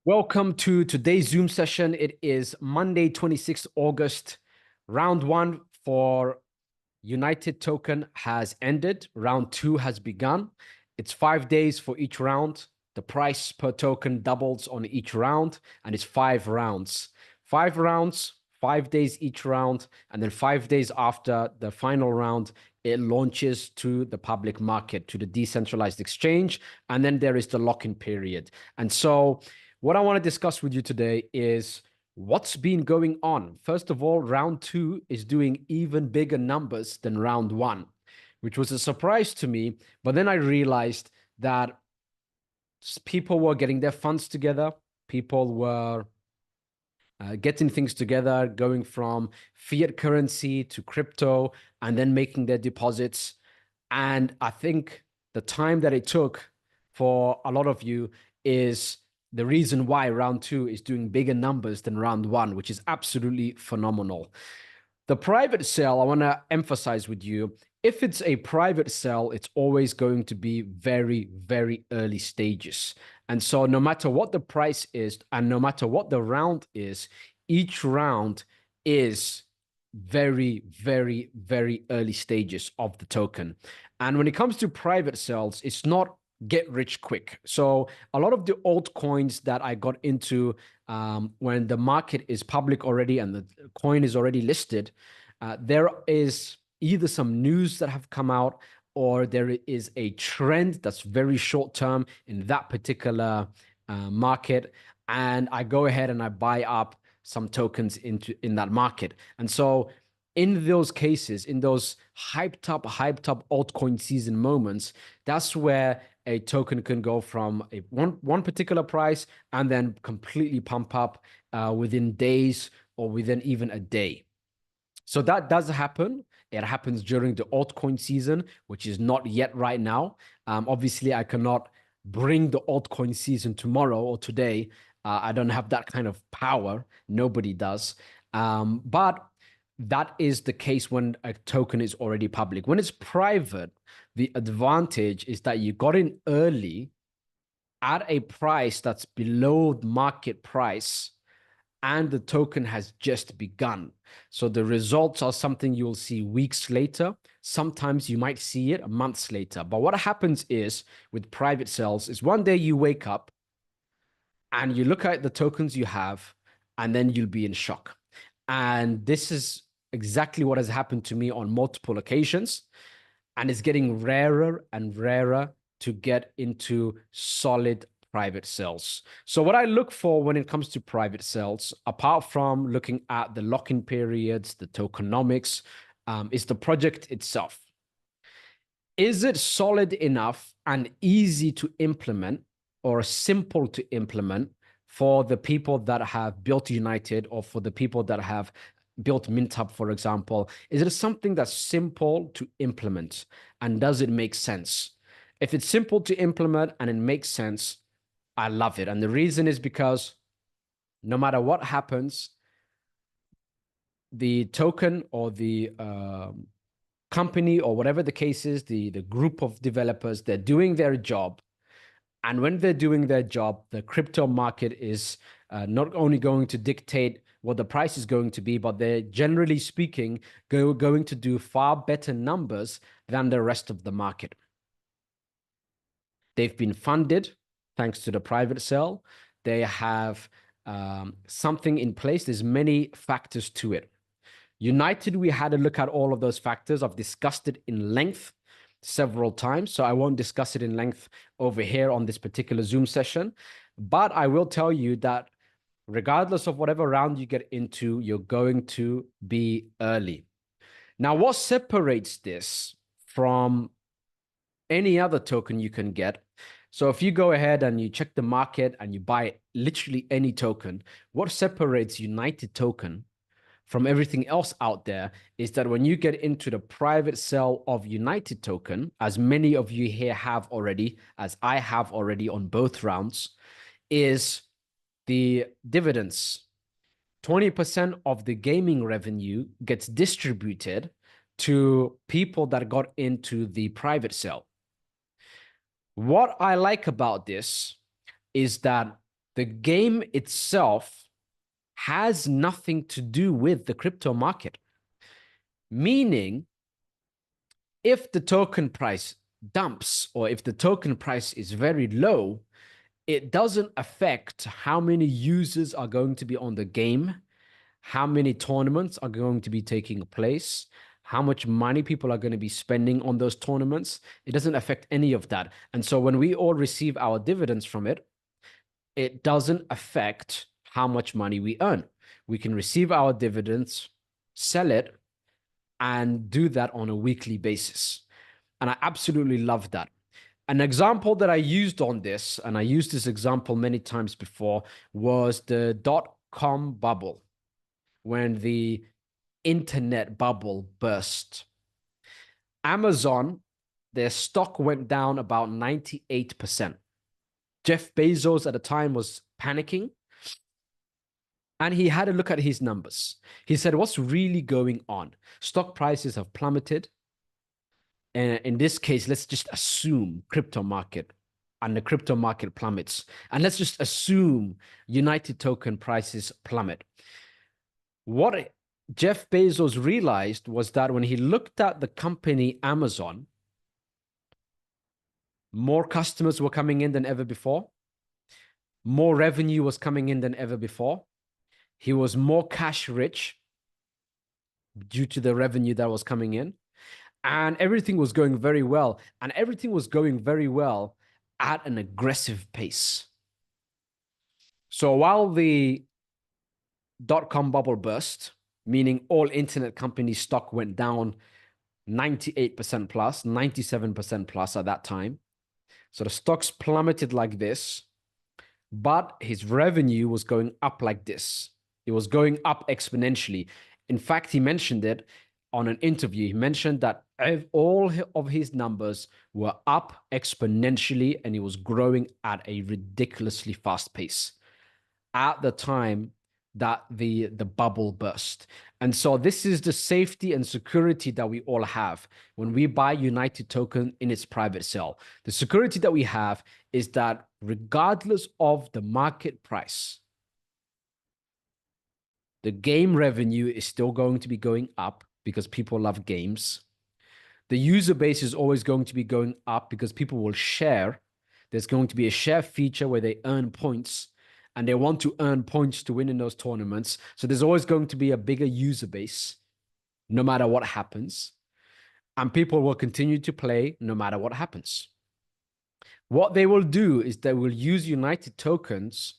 Welcome to today's Zoom session. It is Monday, 26th August. Round one for United token has ended. Round two has begun. It's 5 days for each round. The price per token doubles on each round, and it's 5 rounds. 5 rounds, 5 days each round, and then 5 days after the final round, it launches to the public market, to the decentralized exchange, and then there is the lock-in period. And so what I want to discuss with you today is what's been going on. First of all, round two is doing even bigger numbers than round one, which was a surprise to me. But then I realized that people were getting their funds together. People were getting things together, going from fiat currency to crypto, and then making their deposits. And I think the time that it took for a lot of you is the reason why round two is doing bigger numbers than round one, which is absolutely phenomenal. The private sale, I want to emphasize with you, if it's a private sale, it's always going to be very, very early stages. And so no matter what the price is, and no matter what the round is, each round is very, very, very early stages of the token. And when it comes to private sales, it's not get rich quick. So a lot of the altcoins that I got into when the market is public already and the coin is already listed, there is either some news that have come out or there is a trend that's very short term in that particular market. And I go ahead and I buy up some tokens in that market. And so in those cases, in those hyped up altcoin season moments, that's where a token can go from a one particular price and then completely pump up within days or within even a day. So that does happen. It happens during the altcoin season, which is not yet right now. Obviously, I cannot bring the altcoin season tomorrow or today. I don't have that kind of power. Nobody does. But that is the case when a token is already public. When it's private, the advantage is that you got in early at a price that's below market price, and the token has just begun. So the results are something you'll see weeks later. Sometimes you might see it months later. But what happens is with private sales is one day you wake up and you look at the tokens you have, and then you'll be in shock. And this is exactly what has happened to me on multiple occasions. And it's getting rarer and rarer to get into solid private sales. So what I look for when it comes to private sales, apart from looking at the lock-in periods, the tokenomics, is the project itself. Is it solid enough and easy to implement or simple to implement for the people that have built United or for the people that have built MintHub, for example? Is it something that's simple to implement and does it make sense? If it's simple to implement and it makes sense, I love it. And the reason is because no matter what happens, the token or the company or whatever the case is, the group of developers, they're doing their job. And when they're doing their job, the crypto market is not only going to dictate what the price is going to be, but they're generally speaking going to do far better numbers than the rest of the market. They've been funded thanks to the private sale. They have something in place. There's many factors to it. United, we had a look at all of those factors. I've discussed it in length several times, so I won't discuss it in length over here on this particular Zoom session. But I will tell you that regardless of whatever round you get into, you're going to be early. Now, what separates this from any other token you can get? So if you go ahead and you check the market and you buy literally any token, what separates United token from everything else out there is that when you get into the private sale of United token, as many of you here have already, as I have already on both rounds, is the dividends. 20% of the gaming revenue gets distributed to people that got into the private sale. What I like about this is that The game itself has nothing to do with the crypto market. Meaning, if the token price dumps or if the token price is very low, it doesn't affect how many users are going to be on the game, how many tournaments are going to be taking place, how much money people are going to be spending on those tournaments. It doesn't affect any of that. And so when we all receive our dividends from it, it doesn't affect how much money we earn. We can receive our dividends, sell it, and do that on a weekly basis. And I absolutely love that. An example that I used on this, and I used this example many times before, was the dot-com bubble, when the internet bubble burst. Amazon, their stock went down about 98%. Jeff Bezos at the time was panicking, and he had a look at his numbers. He said, what's really going on? Stock prices have plummeted. And in this case, let's just assume crypto market, and the crypto market plummets. And let's just assume United token prices plummet. What Jeff Bezos realized was that when he looked at the company Amazon, more customers were coming in than ever before. More revenue was coming in than ever before. He was more cash rich due to the revenue that was coming in. And everything was going very well. And everything was going very well at an aggressive pace. So while the dot-com bubble burst, meaning all internet companies' stock went down 98% plus, 97% plus at that time. So the stocks plummeted like this, but his revenue was going up like this. It was going up exponentially. In fact, he mentioned it on an interview. He mentioned that all of his numbers were up exponentially, and he was growing at a ridiculously fast pace at the time that the bubble burst. And so this is the safety and security that we all have when we buy United token in its private sale. The security that we have is that regardless of the market price, the game revenue is still going to be going up because people love games. The user base is always going to be going up because people will share. There's going to be a share feature where they earn points, and they want to earn points to win in those tournaments. So there's always going to be a bigger user base, no matter what happens. And people will continue to play no matter what happens. What they will do is they will use United tokens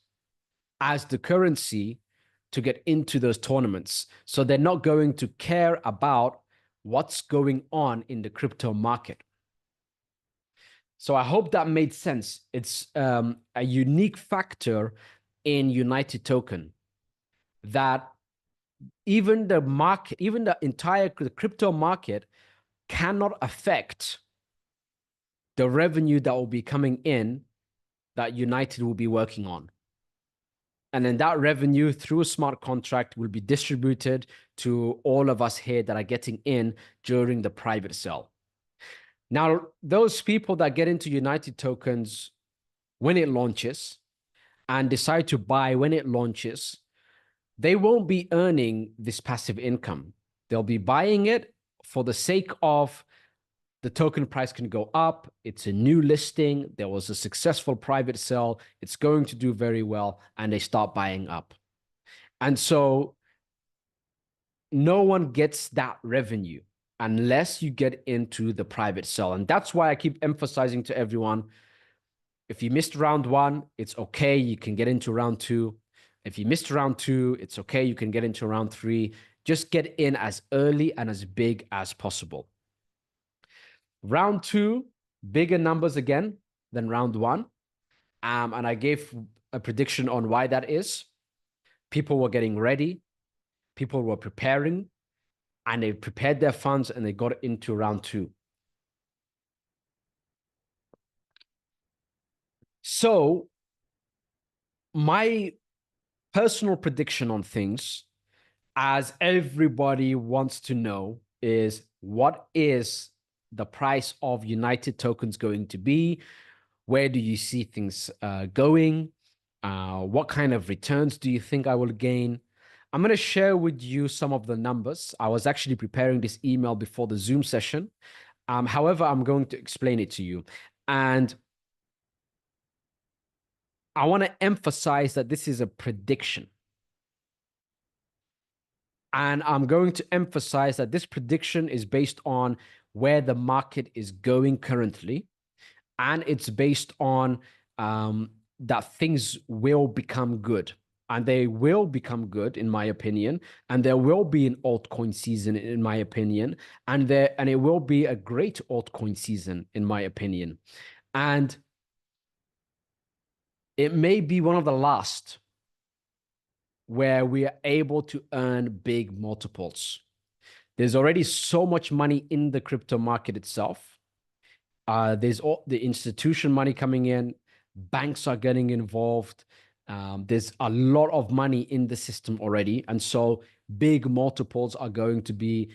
as the currency to get into those tournaments. So they're not going to care about what's going on in the crypto market. So I hope that made sense. It's a unique factor in United token that even the market, even the entire crypto market cannot affect the revenue that will be coming in that United will be working on. And then that revenue through a smart contract will be distributed to all of us here that are getting in during the private sale. Now, those people that get into United tokens when it launches and decide to buy when it launches, they won't be earning this passive income. They'll be buying it for the sake of the token price can go up. It's a new listing. There was a successful private sale. It's going to do very well, and they start buying up. And so no one gets that revenue unless you get into the private sale. And that's why I keep emphasizing to everyone, if you missed round one, it's okay. You can get into round two. If you missed round two, it's okay. You can get into round three. Just get in as early and as big as possible. Round two, bigger numbers again than round one. And I gave a prediction on why that is. People were getting ready. People were preparing, and they prepared their funds and they got into round two. So my personal prediction on things, as everybody wants to know, is what is the price of United tokens going to be? Where do you see things going? What kind of returns do you think I will gain? I'm going to share with you some of the numbers. I was actually preparing this email before the Zoom session. However, I'm going to explain it to you. And I want to emphasize that this is a prediction. And I'm going to emphasize that this prediction is based on where the market is going currently. And it's based on that things will become good. And they will become good, in my opinion. And there will be an altcoin season, in my opinion. And it will be a great altcoin season, in my opinion. And it may be one of the last where we are able to earn big multiples. There's already so much money in the crypto market itself. There's all the institution money coming in. Banks are getting involved. There's a lot of money in the system already. And so big multiples are going to be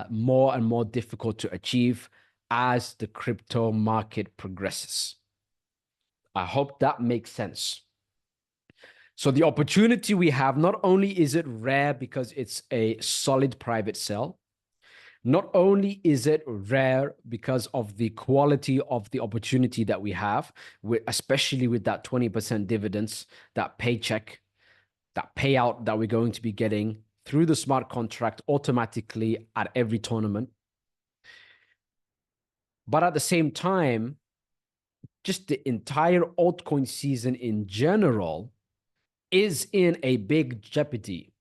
more and more difficult to achieve as the crypto market progresses. I hope that makes sense. So the opportunity we have, not only is it rare because it's a solid private sale, not only is it rare because of the quality of the opportunity that we have, especially with that 20% dividends, that paycheck, that payout that we're going to be getting through the smart contract automatically at every tournament. But at the same time, just the entire altcoin season in general is in a big jeopardy,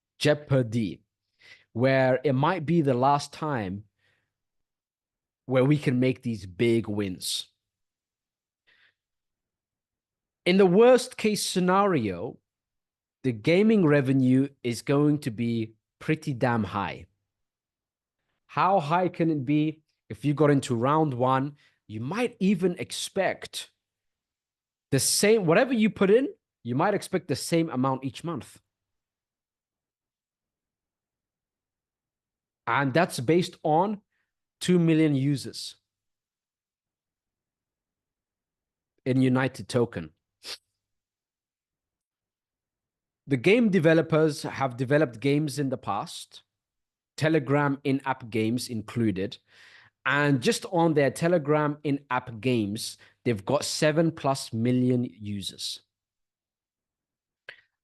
where it might be the last time where we can make these big wins. In the worst case scenario, the gaming revenue is going to be pretty damn high. How high can it be? If you got into round one, you might even expect the same, whatever you put in, you might expect the same amount each month. And that's based on 2 million users in United Token. The game developers have developed games in the past, Telegram in-app games included. And just on their Telegram in-app games, they've got 7+ million users.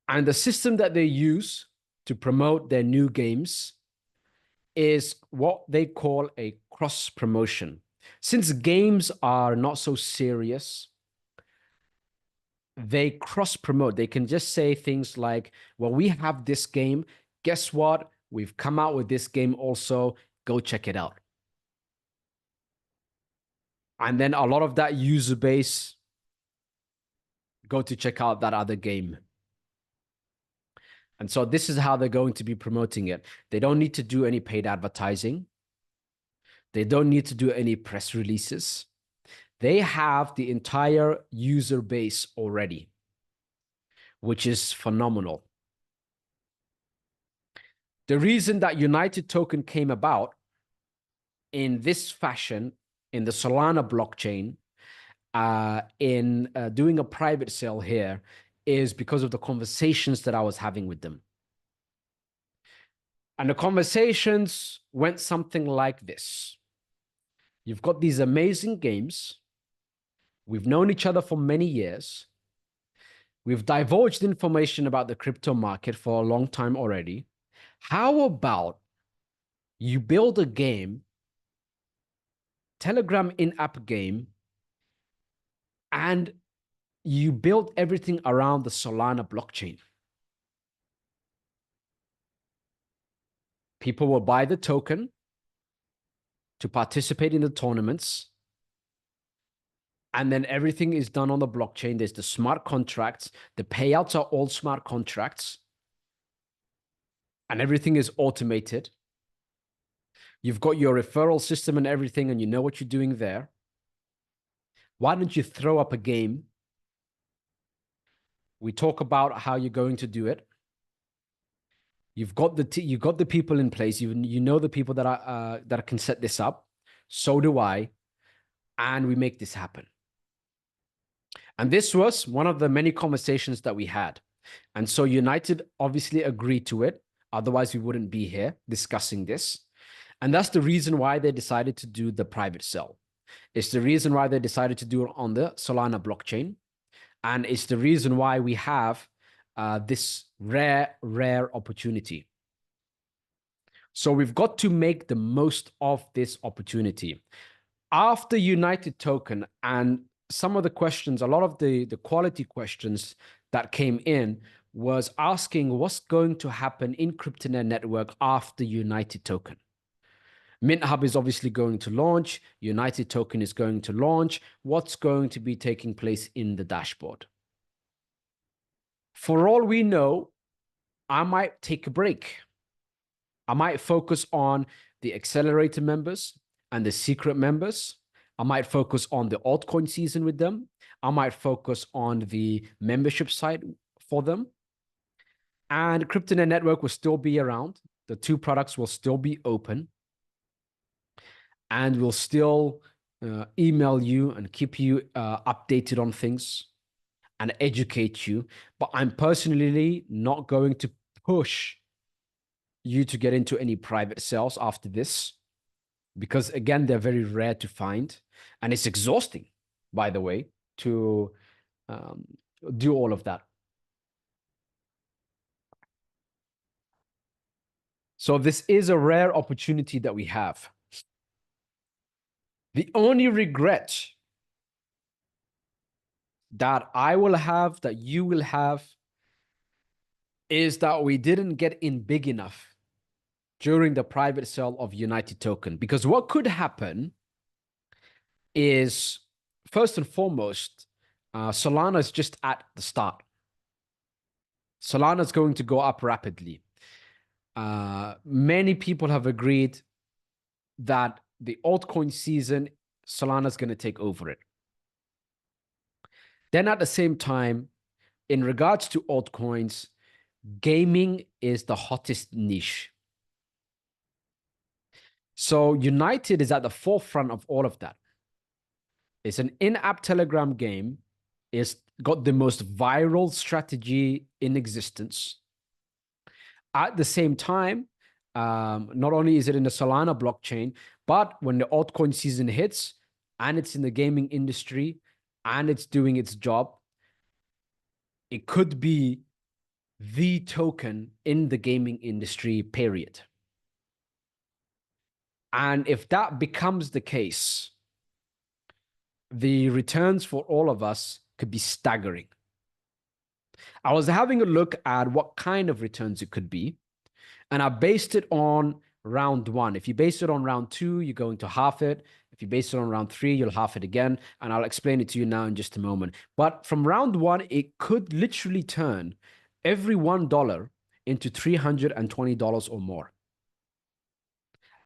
And the system that they use to promote their new games is what they call a cross promotion. Since games are not so serious, they cross promote. They can just say things like, well, we have this game. Guess what? We've come out with this game also. Go check it out. And then a lot of that user base go to check out that other game. And so this is how they're going to be promoting it. They don't need to do any paid advertising. They don't need to do any press releases. They have the entire user base already, which is phenomenal. The reason that United Token came about in this fashion, in the Solana blockchain, in doing a private sale here, is because of the conversations that I was having with them. And the conversations went something like this. You've got these amazing games. We've known each other for many years. We've divulged information about the crypto market for a long time already. How about you build a game, Telegram in-app game, and you build everything around the Solana blockchain? People will buy the token to participate in the tournaments. And then everything is done on the blockchain. There's the smart contracts. The payouts are all smart contracts. And everything is automated. You've got your referral system and everything, and you know what you're doing there. Why don't you throw up a game? We talk about how you're going to do it. You've got the people in place. You know the people that can set this up. So do I. And we make this happen. And this was one of the many conversations that we had. And so United obviously agreed to it. Otherwise, we wouldn't be here discussing this. And that's the reason why they decided to do the private sale. It's the reason why they decided to do it on the Solana blockchain. And it's the reason why we have this rare opportunity. So we've got to make the most of this opportunity. After United Token and some of the questions, a lot of the quality questions that came in was asking what's going to happen in Cryptonaire network after United Token. Mint Hub is obviously going to launch. United Token is going to launch. What's going to be taking place in the dashboard? For all we know, I might take a break. I might focus on the accelerator members and the secret members. I might focus on the altcoin season with them. I might focus on the membership side for them. And Cryptonaire network will still be around. The two products will still be open. And we'll still email you and keep you updated on things and educate you. But I'm personally not going to push you to get into any private sales after this, because again, they're very rare to find. And it's exhausting, by the way, to do all of that. So this is a rare opportunity that we have. The only regret that I will have, that you will have, is that we didn't get in big enough during the private sale of United Token. Because what could happen is, first and foremost, Solana is just at the start. Solana is going to go up rapidly. Many people have agreed that the altcoin season, Solana is going to take over it. Then at the same time, in regards to altcoins, gaming is the hottest niche. So United is at the forefront of all of that. It's an in-app Telegram game. It's got the most viral strategy in existence. At the same time, not only is it in the Solana blockchain, but when the altcoin season hits and it's in the gaming industry and it's doing its job, it could be the token in the gaming industry, period. And if that becomes the case, the returns for all of us could be staggering. I was having a look at what kind of returns it could be, and I based it on round one. If you base it on round two, you're going to half it. If you base it on round three, you'll half it again. And I'll explain it to you now in just a moment. But from round one, it could literally turn every $1 into $320 or more.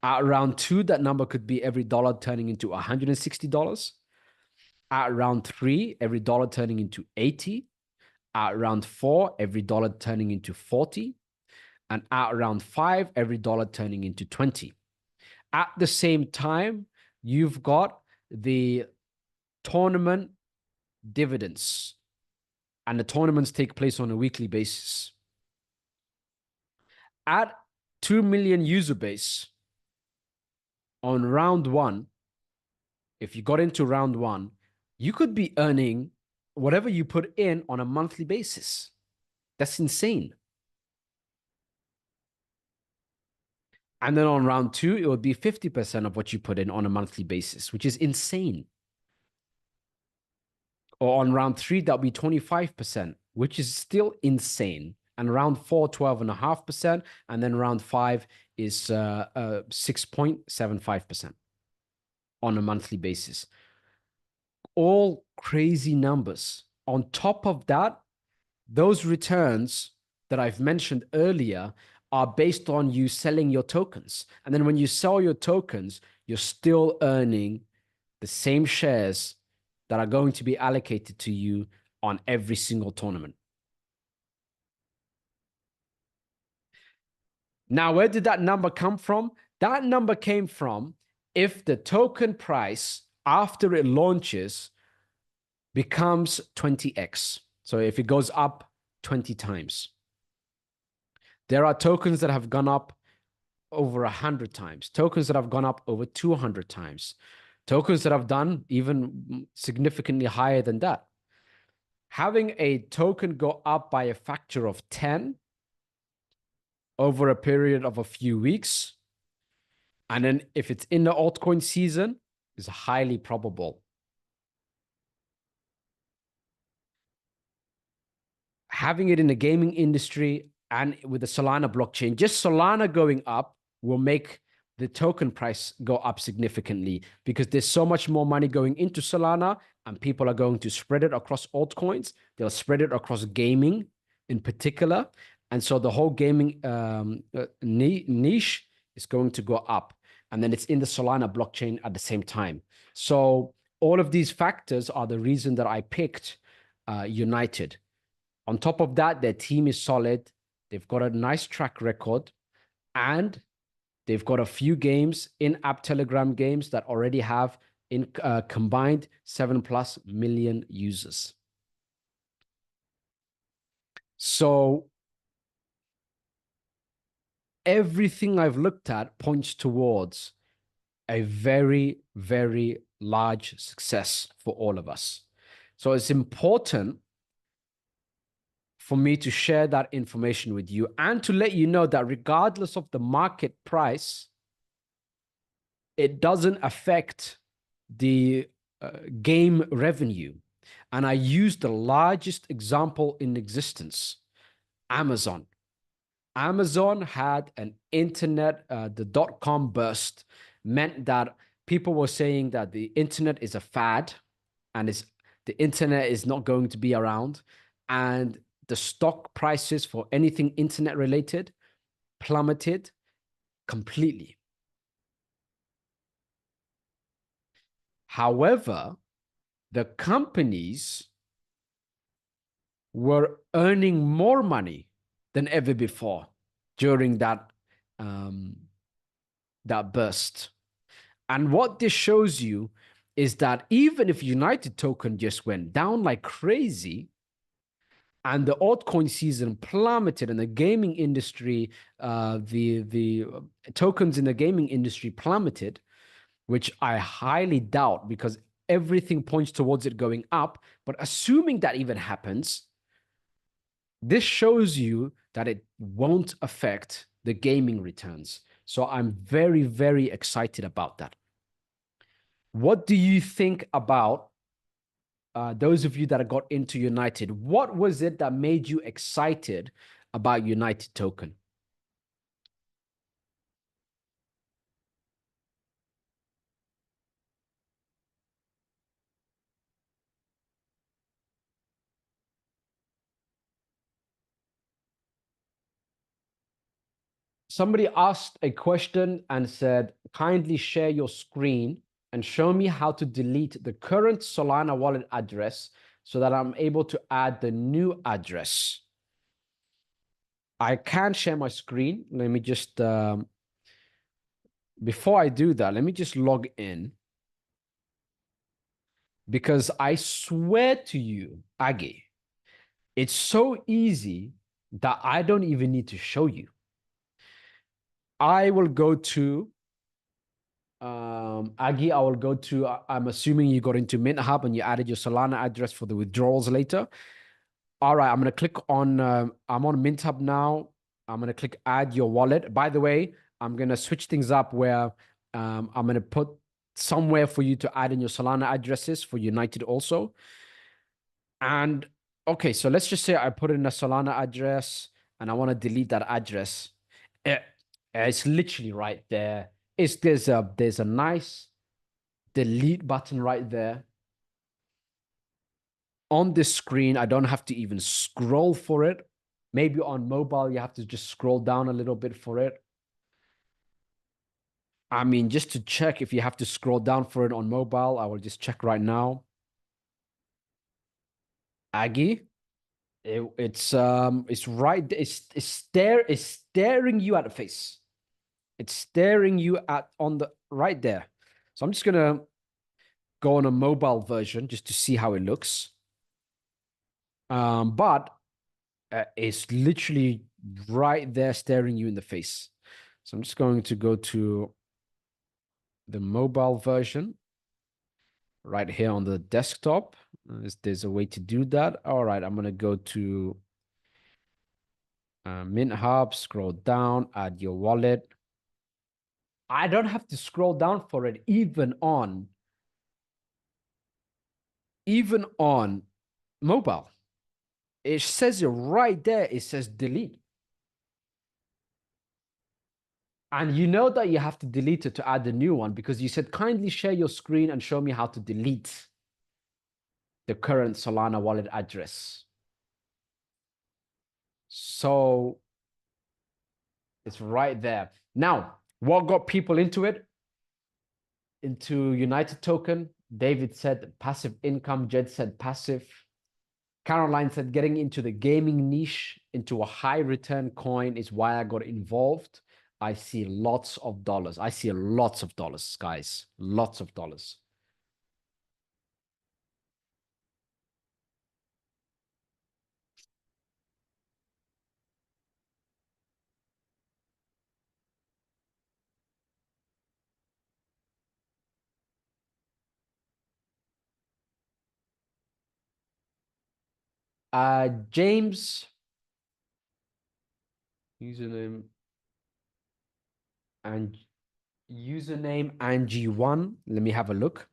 At round two, that number could be every dollar turning into $160. At round three, every dollar turning into 80. At round four, every dollar turning into 40. And at round five, every dollar turning into 20. At the same time, you've got the tournament dividends. And the tournaments take place on a weekly basis. At 2 million user base on round one, if you got into round one, you could be earning whatever you put in on a monthly basis. That's insane. And then on round two, it would be 50% of what you put in on a monthly basis, which is insane. Or on round three, that'll be 25%, which is still insane. And round four, 12.5%. And then round five is 6.75% on a monthly basis. All crazy numbers. On top of that, those returns that I've mentioned earlier are based on you selling your tokens. And then when you sell your tokens, you're still earning the same shares that are going to be allocated to you on every single tournament. Now, where did that number come from? That number came from if the token price after it launches becomes 20x. So if it goes up 20 times, there are tokens that have gone up over 100 times, tokens that have gone up over 200 times, tokens that have done even significantly higher than that. Having a token go up by a factor of 10 over a period of a few weeks, and then if it's in the altcoin season, is highly probable. Having it in the gaming industry and with the Solana blockchain, just Solana going up will make the token price go up significantly because there's so much more money going into Solana and people are going to spread it across altcoins. They'll spread it across gaming in particular. And so the whole gaming niche is going to go up. And then it's in the Solana blockchain at the same time. So all of these factors are the reason that I picked United. On top of that, their team is solid. They've got a nice track record. And they've got a few games, in-app Telegram games that already have combined 7+ million users. So everything I've looked at points towards a very, very large success for all of us. So it's important for me to share that information with you and to let you know that regardless of the market price, it doesn't affect the game revenue. And I use the largest example in existence, Amazon. Amazon had an internet, the dot-com burst meant that people were saying that the internet is a fad and the internet is not going to be around. And the stock prices for anything internet related plummeted completely. However, the companies were earning more money than ever before during that burst. And what this shows you is that even if United token just went down like crazy and the altcoin season plummeted and the gaming industry, the tokens in the gaming industry plummeted, which I highly doubt because everything points towards it going up. But assuming that even happens, this shows you that it won't affect the gaming returns. So I'm very, very excited about that. What do you think about those of you that got into United? What was it that made you excited about United token? Somebody asked a question and said, kindly share your screen and show me how to delete the current Solana wallet address so that I'm able to add the new address. I can share my screen. Let me just, before I do that, let me just log in. Because I swear to you, Aggie, it's so easy that I don't even need to show you. I will go to Aggie, I will go to, I'm assuming you got into Mint Hub and you added your Solana address for the withdrawals later. All right, I'm going to click on, I'm on Mint Hub now. I'm going to click add your wallet. By the way, I'm going to switch things up where I'm going to put somewhere for you to add in your Solana addresses for United also. And okay, so let's just say I put in a Solana address and I want to delete that address. It's literally right there. There's a nice delete button right there. On this screen, I don't have to even scroll for it. Maybe on mobile, you have to just scroll down a little bit for it. I mean, just to check if you have to scroll down for it on mobile, I will just check right now. Aggie, it's right. It's staring you at the face. It's staring you at on the right there. So I'm just gonna go on a mobile version just to see how it looks. But it's literally right there staring you in the face. So I'm just going to go to the mobile version right here on the desktop. There's a way to do that. All right, I'm going to go to Mint Hub, scroll down, add your wallet. I don't have to scroll down for it, even on mobile. It says it right there. It says delete. And you know that you have to delete it to add the new one because you said kindly share your screen and show me how to delete the current Solana wallet address. So it's right there. Now, what got people into it? Into United Token? David said passive income. Jed said passive. Caroline said getting into the gaming niche, into a high return coin is why I got involved. I see lots of dollars. I see lots of dollars, guys. Lots of dollars. James, username and username Angie1. Let me have a look.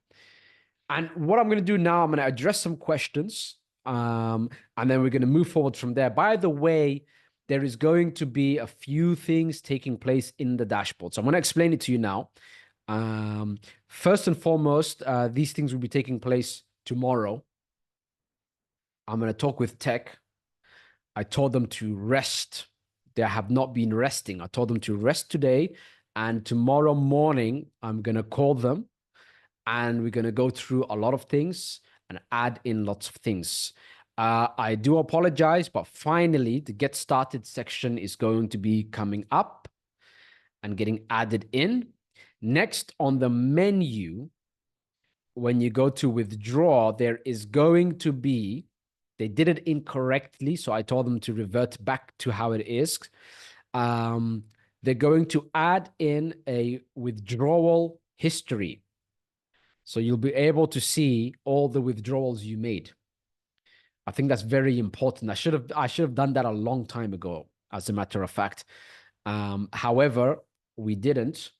And what I'm going to do now, I'm going to address some questions, and then we're going to move forward from there. By the way, there is going to be a few things taking place in the dashboard. So I'm going to explain it to you now. First and foremost, these things will be taking place tomorrow. I'm going to talk with tech. I told them to rest. They have not been resting. I told them to rest today, and tomorrow morning, I'm going to call them and we're going to go through a lot of things and add in lots of things. I do apologize, but finally, the get started section is going to be coming up and getting added in. Next on the menu, when you go to withdraw, there is going to be, they did it incorrectly, so I told them to revert back to how it is. They're going to add in a withdrawal history. So you'll be able to see all the withdrawals you made. I think that's very important. I should have done that a long time ago, as a matter of fact. However, we didn't,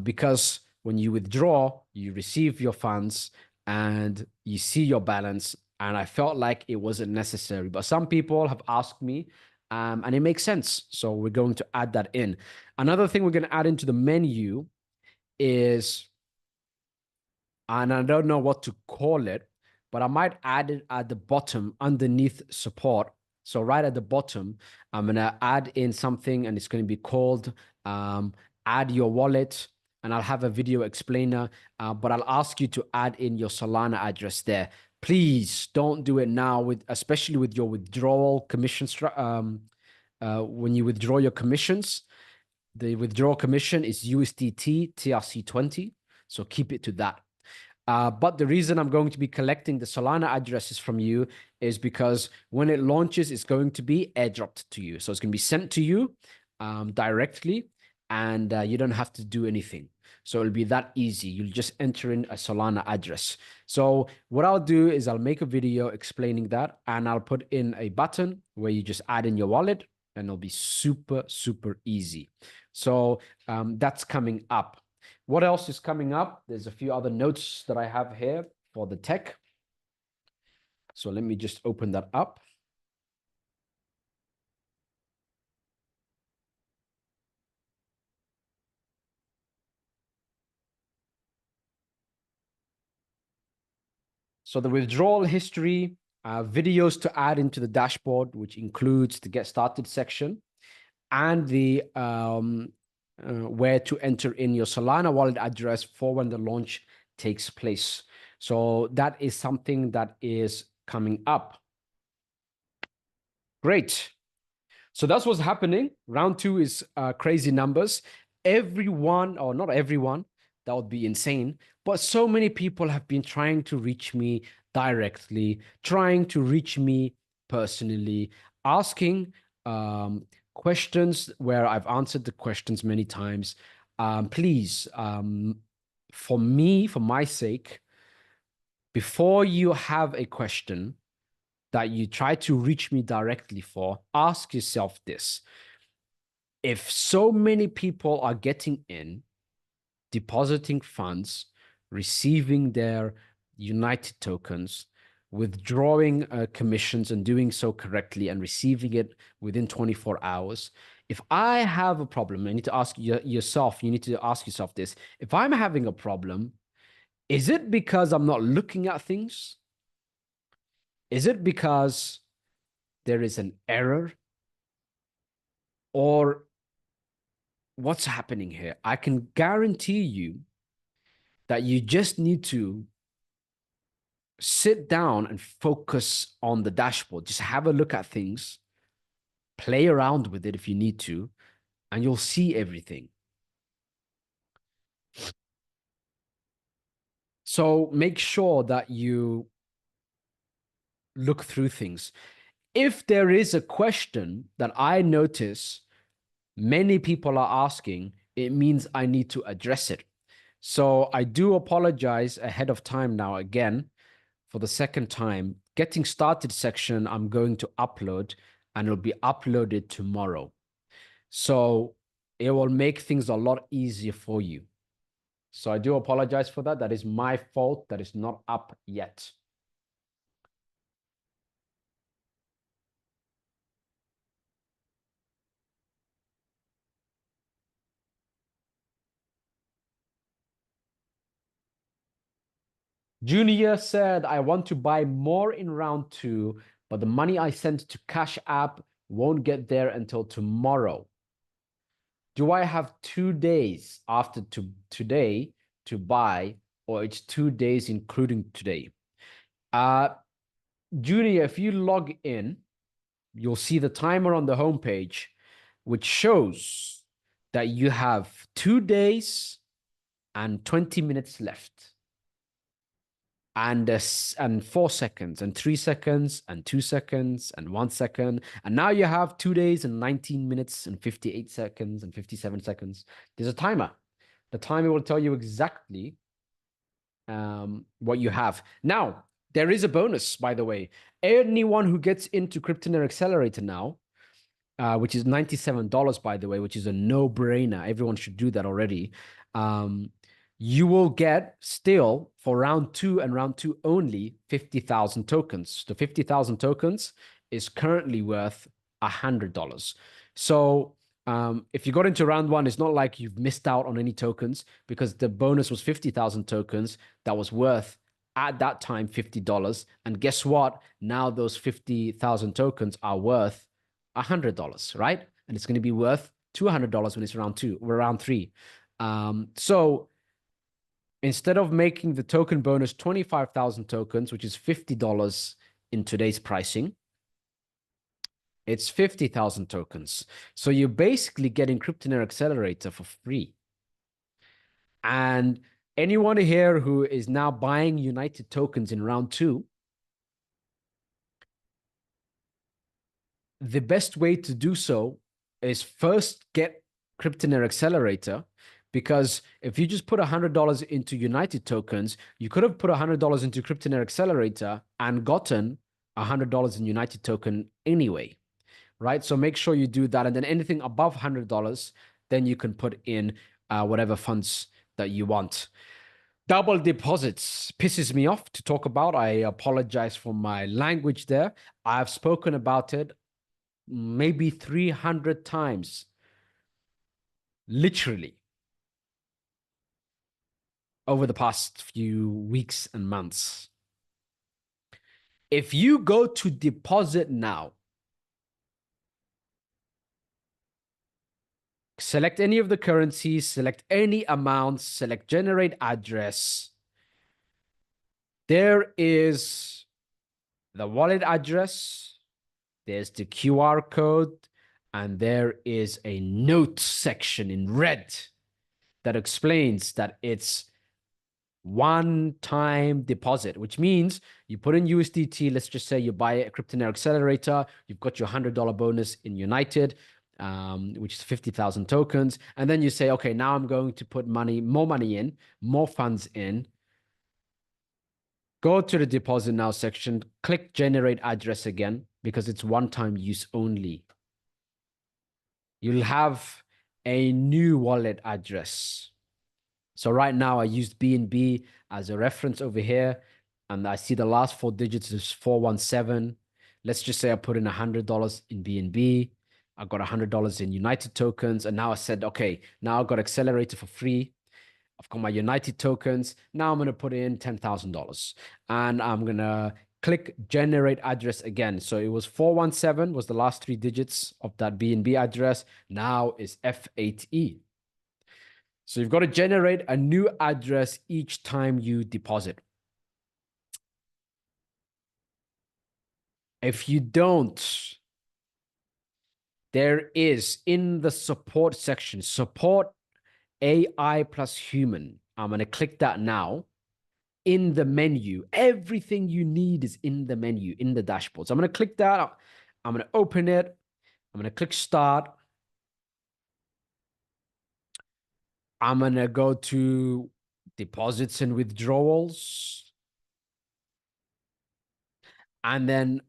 because when you withdraw, you receive your funds and you see your balance. And I felt like it wasn't necessary. But some people have asked me, and it makes sense. So we're going to add that in. Another thing we're going to add into the menu is, and I don't know what to call it, but I might add it at the bottom underneath support. So right at the bottom, I'm going to add in something, and it's going to be called add your wallet. And I'll have a video explainer, but I'll ask you to add in your Solana address there. Please don't do it now, especially with your withdrawal commission. When you withdraw your commissions, the withdrawal commission is USDT TRC20. So keep it to that. But the reason I'm going to be collecting the Solana addresses from you is because when it launches, it's going to be airdropped to you. So it's going to be sent to you directly, and you don't have to do anything. So it'll be that easy. You'll just enter in a Solana address. So what I'll do is I'll make a video explaining that, and I'll put in a button where you just add in your wallet, and it'll be super, super easy. So that's coming up. What else is coming up? There's a few other notes that I have here for the tech. So let me just open that up. So the withdrawal history, videos to add into the dashboard, which includes the get started section, and the where to enter in your Solana wallet address for when the launch takes place. So that is something that is coming up. Great. So that's what's happening. Round two is crazy numbers. Everyone, or not everyone, that would be insane. But so many people have been trying to reach me directly, trying to reach me personally, asking questions where I've answered the questions many times. Please, for me, for my sake, before you have a question that you try to reach me directly for, ask yourself this. If so many people are getting in, depositing funds, receiving their United tokens, withdrawing commissions and doing so correctly and receiving it within 24 hours. If I have a problem, you need to ask yourself, you need to ask yourself this. If I'm having a problem, is it because I'm not looking at things? Is it because there is an error? Or what's happening here? I can guarantee you that you just need to sit down and focus on the dashboard. Just have a look at things, play around with it if you need to, and you'll see everything. So make sure that you look through things. If there is a question that I notice many people are asking, it means I need to address it. So I do apologize ahead of time now again for the second time. Getting started section, I'm going to upload and it'll be uploaded tomorrow. So it will make things a lot easier for you. So I do apologize for that. That is my fault. That is not up yet. Junior said, I want to buy more in round 2, but the money I sent to Cash App won't get there until tomorrow. Do I have 2 days after today to buy, or it's 2 days including today? Junior, if you log in, you'll see the timer on the homepage, which shows that you have 2 days and 20 minutes left. And 4 seconds and 3 seconds and 2 seconds and 1 second. And now you have 2 days and 19 minutes and 58 seconds and 57 seconds. There's a timer. The timer will tell you exactly what you have. Now, there is a bonus, by the way. Anyone who gets into Cryptonaire Accelerator now, which is $97, by the way, which is a no-brainer. Everyone should do that already. You will get still for round 2 and round 2 only 50,000 tokens. The 50,000 tokens is currently worth $100. So if you got into round 1, it's not like you've missed out on any tokens because the bonus was 50,000 tokens that was worth at that time $50. And guess what? Now those 50,000 tokens are worth $100, right? And it's going to be worth $200 when it's round 2 or round 3. So instead of making the token bonus 25,000 tokens, which is $50 in today's pricing, it's 50,000 tokens. So you're basically getting Cryptonaire Accelerator for free. And anyone here who is now buying United tokens in round 2, the best way to do so is first get Cryptonaire Accelerator, because if you just put $100 into United tokens, you could have put $100 into Cryptonaire Accelerator and gotten $100 in United token anyway, right? So make sure you do that. And then anything above $100, then you can put in whatever funds that you want. Double deposits pisses me off to talk about. I apologize for my language there. I've spoken about it maybe 300 times, literally, over the past few weeks and months. If you go to deposit now, select any of the currencies, select any amounts, select generate address. There is the wallet address, there's the QR code, and there is a note section in red that explains that it's one-time deposit, which means you put in USDT. Let's just say you buy a Cryptonaire accelerator. You've got your $100 bonus in United, which is 50,000 tokens. And then you say, okay, now I'm going to put more money in, more funds in. Go to the deposit now section, click generate address again, because it's one-time use only. You'll have a new wallet address. So right now I used BNB as a reference over here, and I see the last 4 digits is 417. Let's just say I put in $100 in BNB. I got $100 in United tokens, and now I said, okay, now I got accelerator for free. I've got my United tokens. Now I'm going to put in $10,000, and I'm going to click generate address again. So it was 417 was the last 3 digits of that BNB address. Now is F8E. So you've got to generate a new address each time you deposit. If you don't, there is in the support section, support AI plus human. I'm going to click that now. In the menu, everything you need is in the menu, in the dashboard. So I'm going to click that. I'm going to open it. I'm going to click start. I'm going to go to deposits and withdrawals. And then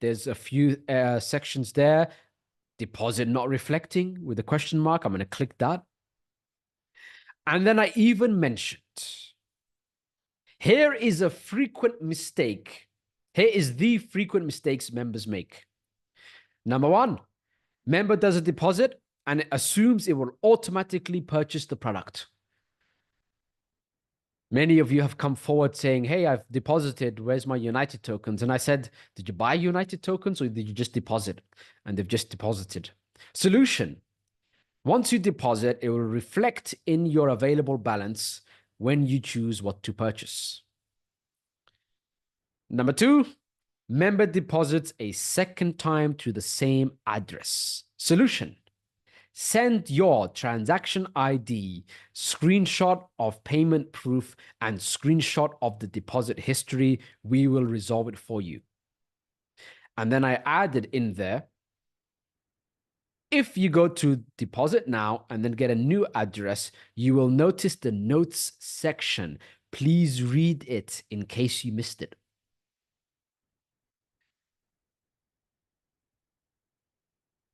there's a few sections there. Deposit not reflecting with a question mark. I'm going to click that. And then I even mentioned, here is a frequent mistake. Here is the frequent mistakes members make. Number one, member does a deposit and it assumes it will automatically purchase the product. Many of you have come forward saying, hey, I've deposited. Where's my United tokens? And I said, did you buy United tokens or did you just deposit? And they've just deposited. Solution. Once you deposit, it will reflect in your available balance when you choose what to purchase. Number two, member deposits a second time to the same address. Solution. Send your transaction ID, screenshot of payment proof, and screenshot of the deposit history. We will resolve it for you. And then I added in there, if you go to deposit now and then get a new address, you will notice the notes section. Please read it in case you missed it.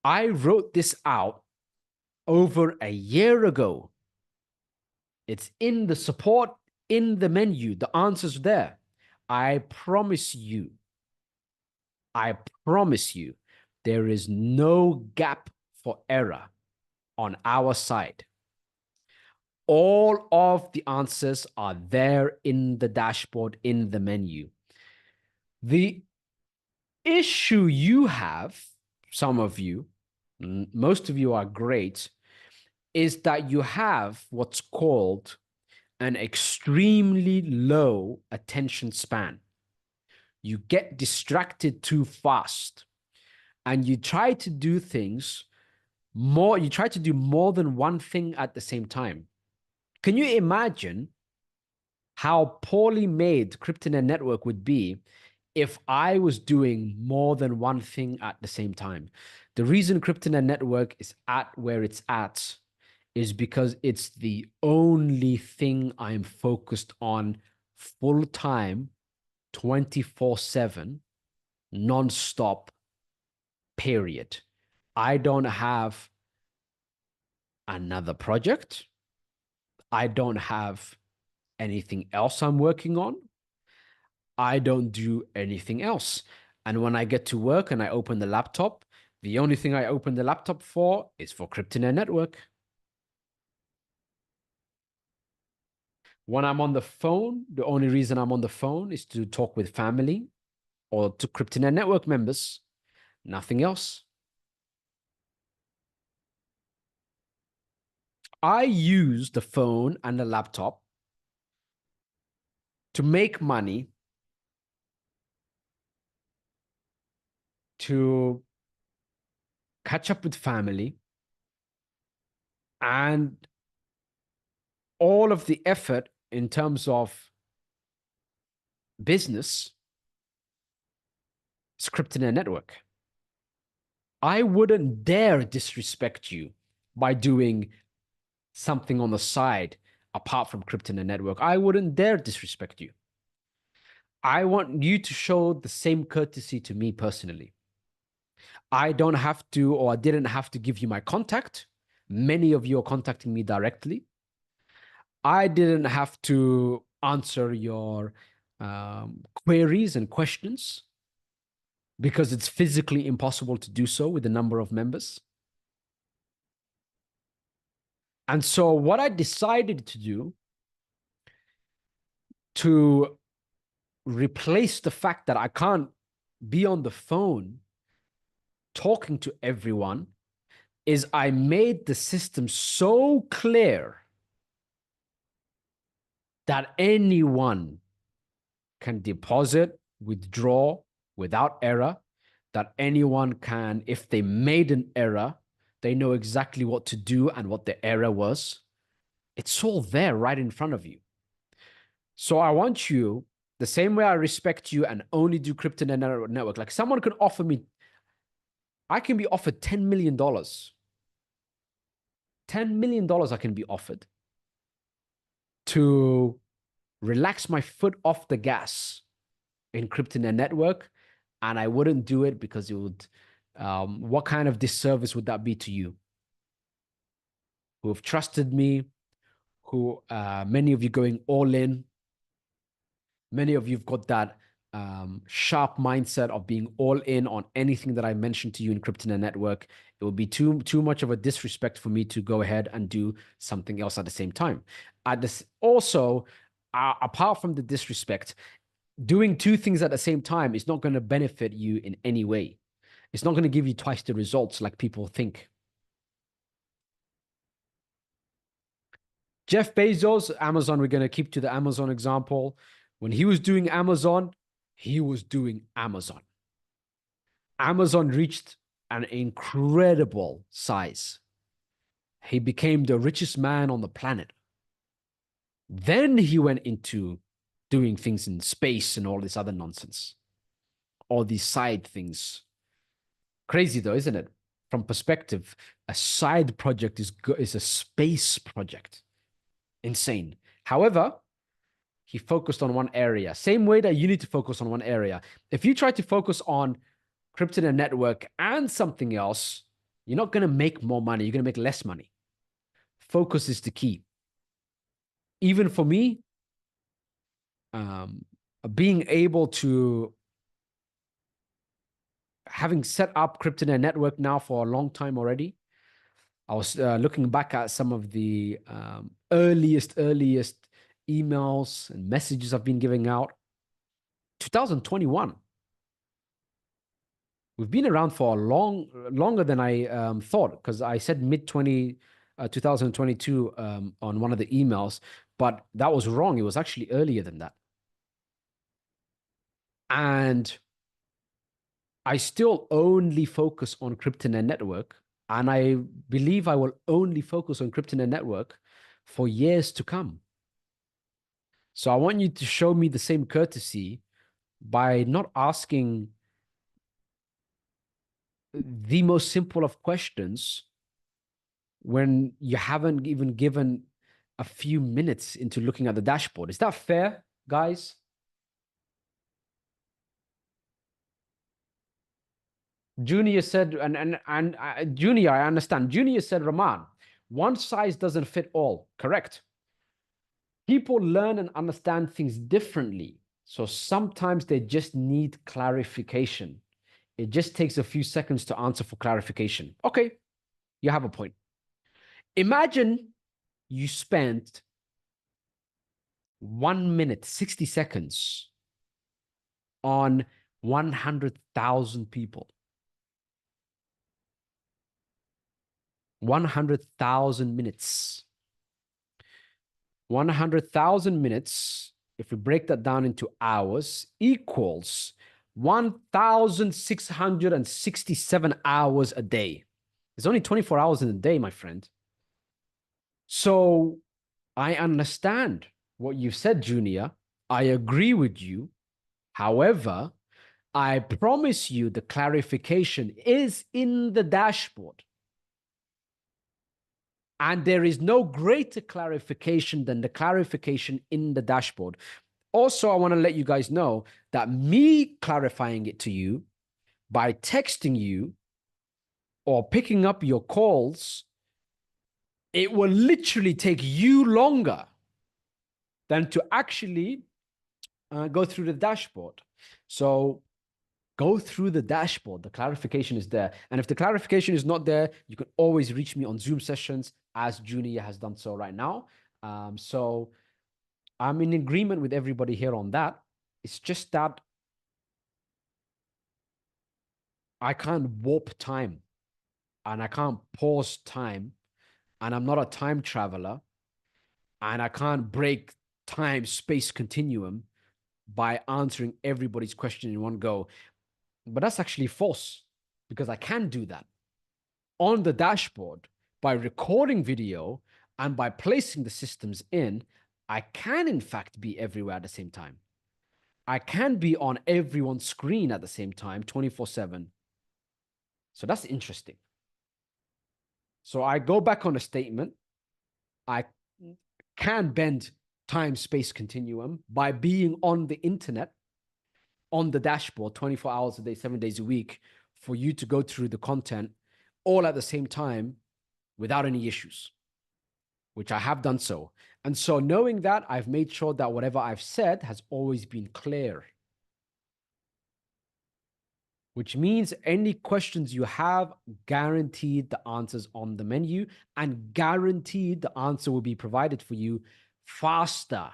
I wrote this out over a year ago. It's in the support, in the menu. The answer's there. I promise you, there is no gap for error on our side. All of the answers are there in the dashboard, in the menu. The issue you have, some of you, most of you are great, is that you have what's called an extremely low attention span. You get distracted too fast and you try to do things more, you try to do more than one thing at the same time. Can you imagine how poorly made Cryptonaire network would be if I was doing more than one thing at the same time? The reason Cryptonaire network is at where it's at is because it's the only thing I'm focused on full time, 24/7, non-stop, period. I don't have another project. I don't have anything else I'm working on. I don't do anything else. And when I get to work and I open the laptop, the only thing I open the laptop for is for Cryptonaire network. When I'm on the phone, the only reason I'm on the phone is to talk with family or to Cryptonaire network members. Nothing else. I use the phone and the laptop to make money, to catch up with family, and all of the effort in terms of business is Cryptonaire Network. I wouldn't dare disrespect you by doing something on the side apart from Cryptonaire Network. I wouldn't dare disrespect you. I want you to show the same courtesy to me personally. I don't have to, or I didn't have to give you my contact. Many of you are contacting me directly. I didn't have to answer your queries and questions because it's physically impossible to do so with the number of members. And so what I decided to do to replace the fact that I can't be on the phone talking to everyone is I made the system so clear that anyone can deposit, withdraw without error, that anyone can, if they made an error, they know exactly what to do and what the error was. It's all there right in front of you. So I want you, the same way I respect you and only do Cryptonaire Network, like someone can offer me, I can be offered $10 million. $10 million I can be offered to relax my foot off the gas in Cryptonaire Network, and I wouldn't do it because it would, what kind of disservice would that be to you? Who have trusted me, who, many of you going all in, many of you've got that sharp mindset of being all in on anything that I mentioned to you in Cryptonaire Network. It would be too much of a disrespect for me to go ahead and do something else at the same time. Also, apart from the disrespect, doing two things at the same time is not going to benefit you in any way. It's not going to give you twice the results like people think. Jeff Bezos, Amazon, we're going to keep to the Amazon example. When he was doing Amazon, he was doing Amazon. Amazon reached an incredible size. He became the richest man on the planet. Then he went into doing things in space and all this other nonsense. All these side things. Crazy though, isn't it? From perspective, a side project is a space project. Insane. However, he focused on one area. Same way that you need to focus on one area. If you try to focus on Cryptonaire Network and something else, you're not going to make more money. You're going to make less money. Focus is the key. Even for me, being able to, having set up Cryptonaire Network now for a long time already, I was looking back at some of the earliest emails and messages I've been giving out. 2021. We've been around for longer than I thought, because I said 2022 on one of the emails, but that was wrong. It was actually earlier than that. And I still only focus on Cryptonaire Network, and I believe I will only focus on Cryptonaire Network for years to come. So I want you to show me the same courtesy by not asking the most simple of questions when you haven't even given a few minutes into looking at the dashboard. Is that fair, guys? Junior said, and Junior, I understand. Junior said, Rahman, one size doesn't fit all. Correct. People learn and understand things differently. So sometimes they just need clarification. It just takes a few seconds to answer for clarification. Okay, you have a point. Imagine you spent 1 minute, 60 seconds on 100,000 people. 100,000 minutes. 100,000 minutes, if we break that down into hours, equals 1,667 hours a day. There's only 24 hours in a day, my friend. So I understand what you've said, Junior. I agree with you. However, I promise you the clarification is in the dashboard. And there is no greater clarification than the clarification in the dashboard. Also, I want to let you guys know that me clarifying it to you by texting you or picking up your calls, it will literally take you longer than to actually go through the dashboard. So go through the dashboard. The clarification is there. And if the clarification is not there, you can always reach me on Zoom sessions, as Junior has done so right now. So I'm in agreement with everybody here on that. It's just that I can't warp time and I can't pause time, and I'm not a time traveler, and I can't break time space continuum by answering everybody's question in one go. But that's actually false, because I can do that on the dashboard by recording video and by placing the systems in. I can, in fact, be everywhere at the same time. I can be on everyone's screen at the same time, 24/7. So that's interesting. So I go back on a statement. I can bend time space continuum by being on the internet, on the dashboard, 24 hours a day, 7 days a week, for you to go through the content all at the same time without any issues, which I have done so. And so knowing that, I've made sure that whatever I've said has always been clear, which means any questions you have, guaranteed the answers on the menu, and guaranteed the answer will be provided for you faster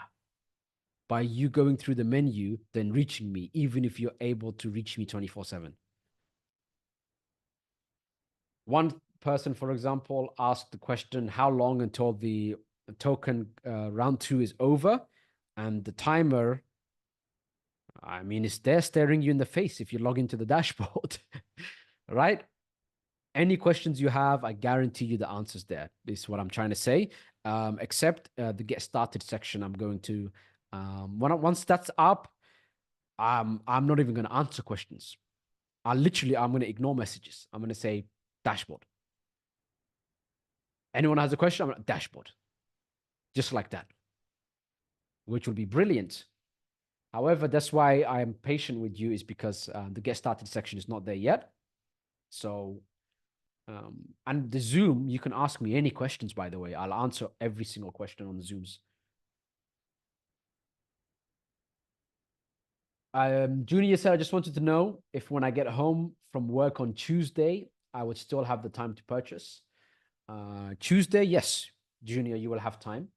by you going through the menu than reaching me, even if you're able to reach me 24/7. One person, for example, asked the question, how long until the token round 2 is over? And the timer, I mean, it's there staring you in the face if you log into the dashboard, right? Any questions you have, I guarantee you the answers there, is what I'm trying to say. Except the get started section, I'm going to, once that's up, I'm not even going to answer questions. I'm going to ignore messages. I'm going to say dashboard. Anyone has a question, I'm going to dashboard. Just like that, which will be brilliant. However, that's why I'm patient with you, is because the get started section is not there yet. So, and the Zoom, you can ask me any questions, by the way. I'll answer every single question on the Zooms. Junior said, I just wanted to know if when I get home from work on Tuesday, I would still have the time to purchase. Tuesday, yes, Junior, you will have time,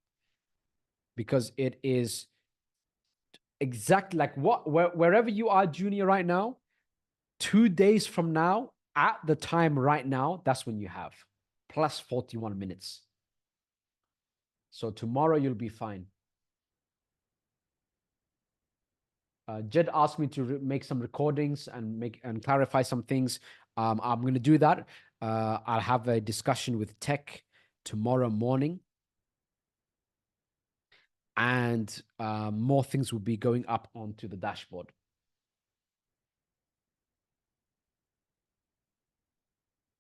because it is exactly like wherever you are, Junior, right now, 2 days from now, at the time right now, that's when you have plus 41 minutes. So tomorrow you'll be fine. Jed asked me to make some recordings and clarify some things. I'm going to do that. I'll have a discussion with tech tomorrow morning, and more things will be going up onto the dashboard.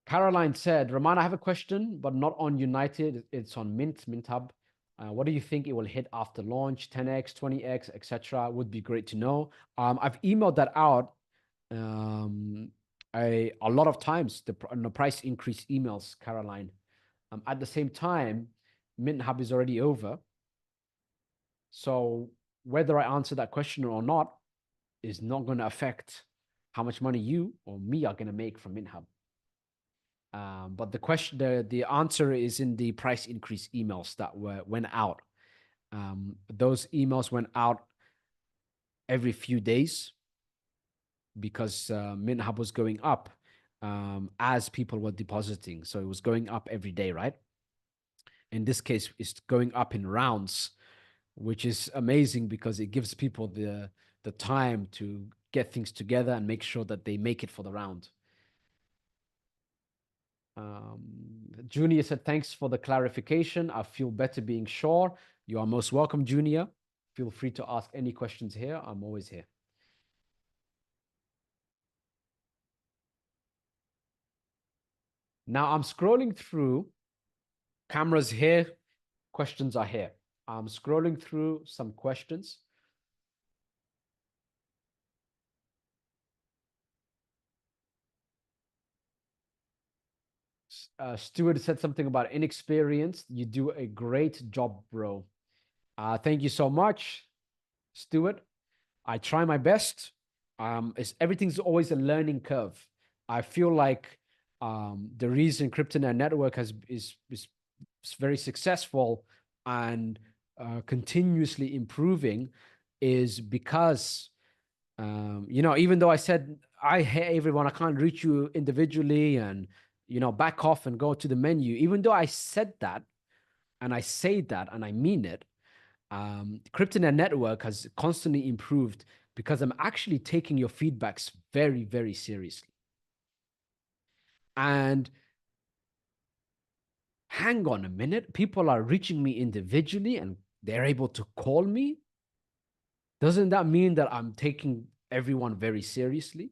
Caroline said, Rahman, I have a question, but not on United. It's on Mint Hub. What do you think it will hit after launch? 10x, 20x, etc. Would be great to know. I've emailed that out a lot of times, the price increase emails, Caroline. At the same time, Mint Hub is already over. So whether I answer that question or not is not going to affect how much money you or me are going to make from Mint Hub. But the answer is in the price increase emails that went out. Those emails went out every few days, because Mint Hub was going up as people were depositing. So it was going up every day, right? In this case, it's going up in rounds, which is amazing because it gives people the time to get things together and make sure that they make it for the round. Um, Junior said, thanks for the clarification. I feel better being sure. You are most welcome, Junior. Feel free to ask any questions here. I'm always here. Now I'm scrolling through. Cameras here, questions are here. I'm scrolling through some questions. Stuart said something about inexperienced. You do a great job, bro. Thank you so much, Stuart. I try my best. Everything's always a learning curve. I feel like the reason Cryptonaire network is very successful and continuously improving is because even though I said, hey everyone, I can't reach you individually and back off and go to the menu. Even though I said that and I say that and I mean it, Cryptonet network has constantly improved because I'm actually taking your feedbacks very, very seriously. And hang on a minute, people are reaching me individually and they're able to call me. Doesn't that mean that I'm taking everyone very seriously?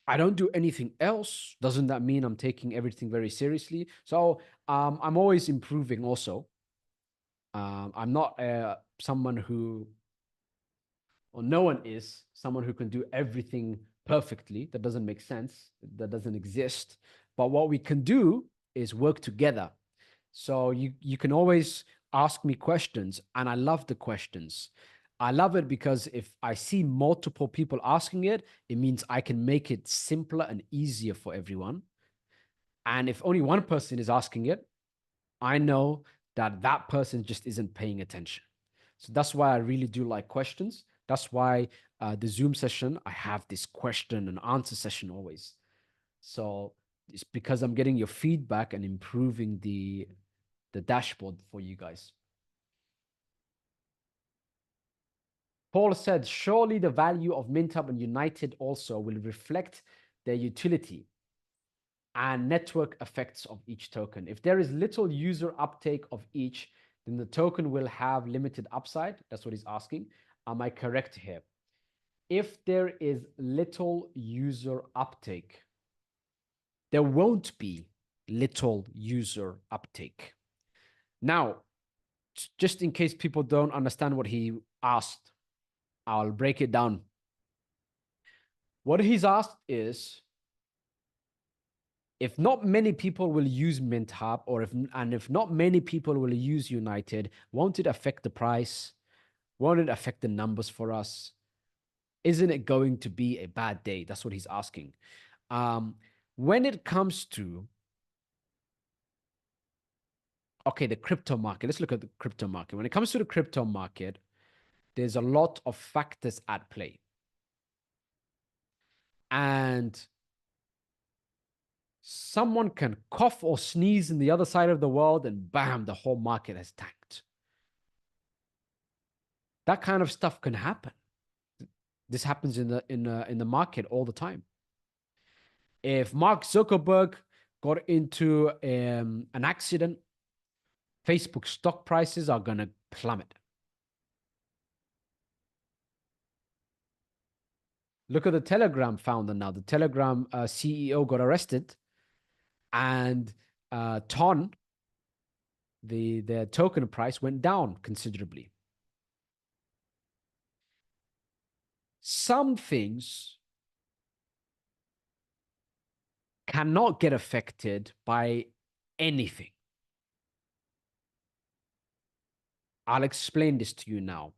I don't do anything else. Doesn't that mean I'm taking everything very seriously? So I'm always improving also. I'm not someone who, or no one is someone who can do everything perfectly. That doesn't make sense. That doesn't exist. But what we can do is work together. So you can always ask me questions, and I love the questions. I love it because if I see multiple people asking it, it means I can make it simpler and easier for everyone. And if only one person is asking it, I know that that person just isn't paying attention. So that's why I really do like questions. That's why the Zoom session, I have this question and answer session always. So it's because I'm getting your feedback and improving the dashboard for you guys. Paul said, surely the value of MintHub and United also will reflect their utility and network effects of each token. If there is little user uptake of each, then the token will have limited upside. That's what he's asking. Am I correct here? If there is little user uptake, there won't be little user uptake. Now, just in case people don't understand what he asked, I'll break it down. What he's asked is, if not many people will use Mint Hub, or if not many people will use United, won't it affect the price? Won't it affect the numbers for us? Isn't it going to be a bad day? That's what he's asking. When it comes to, okay, the crypto market, let's look at the crypto market. When it comes to the crypto market, there's a lot of factors at play. And someone can cough or sneeze in the other side of the world and bam, the whole market has tanked. That kind of stuff can happen. This happens in the market all the time. If Mark Zuckerberg got into an accident, Facebook stock prices are going to plummet. Look at the Telegram founder now. The Telegram CEO got arrested, and TON, the token price went down considerably. Some things cannot get affected by anything. I'll explain this to you now.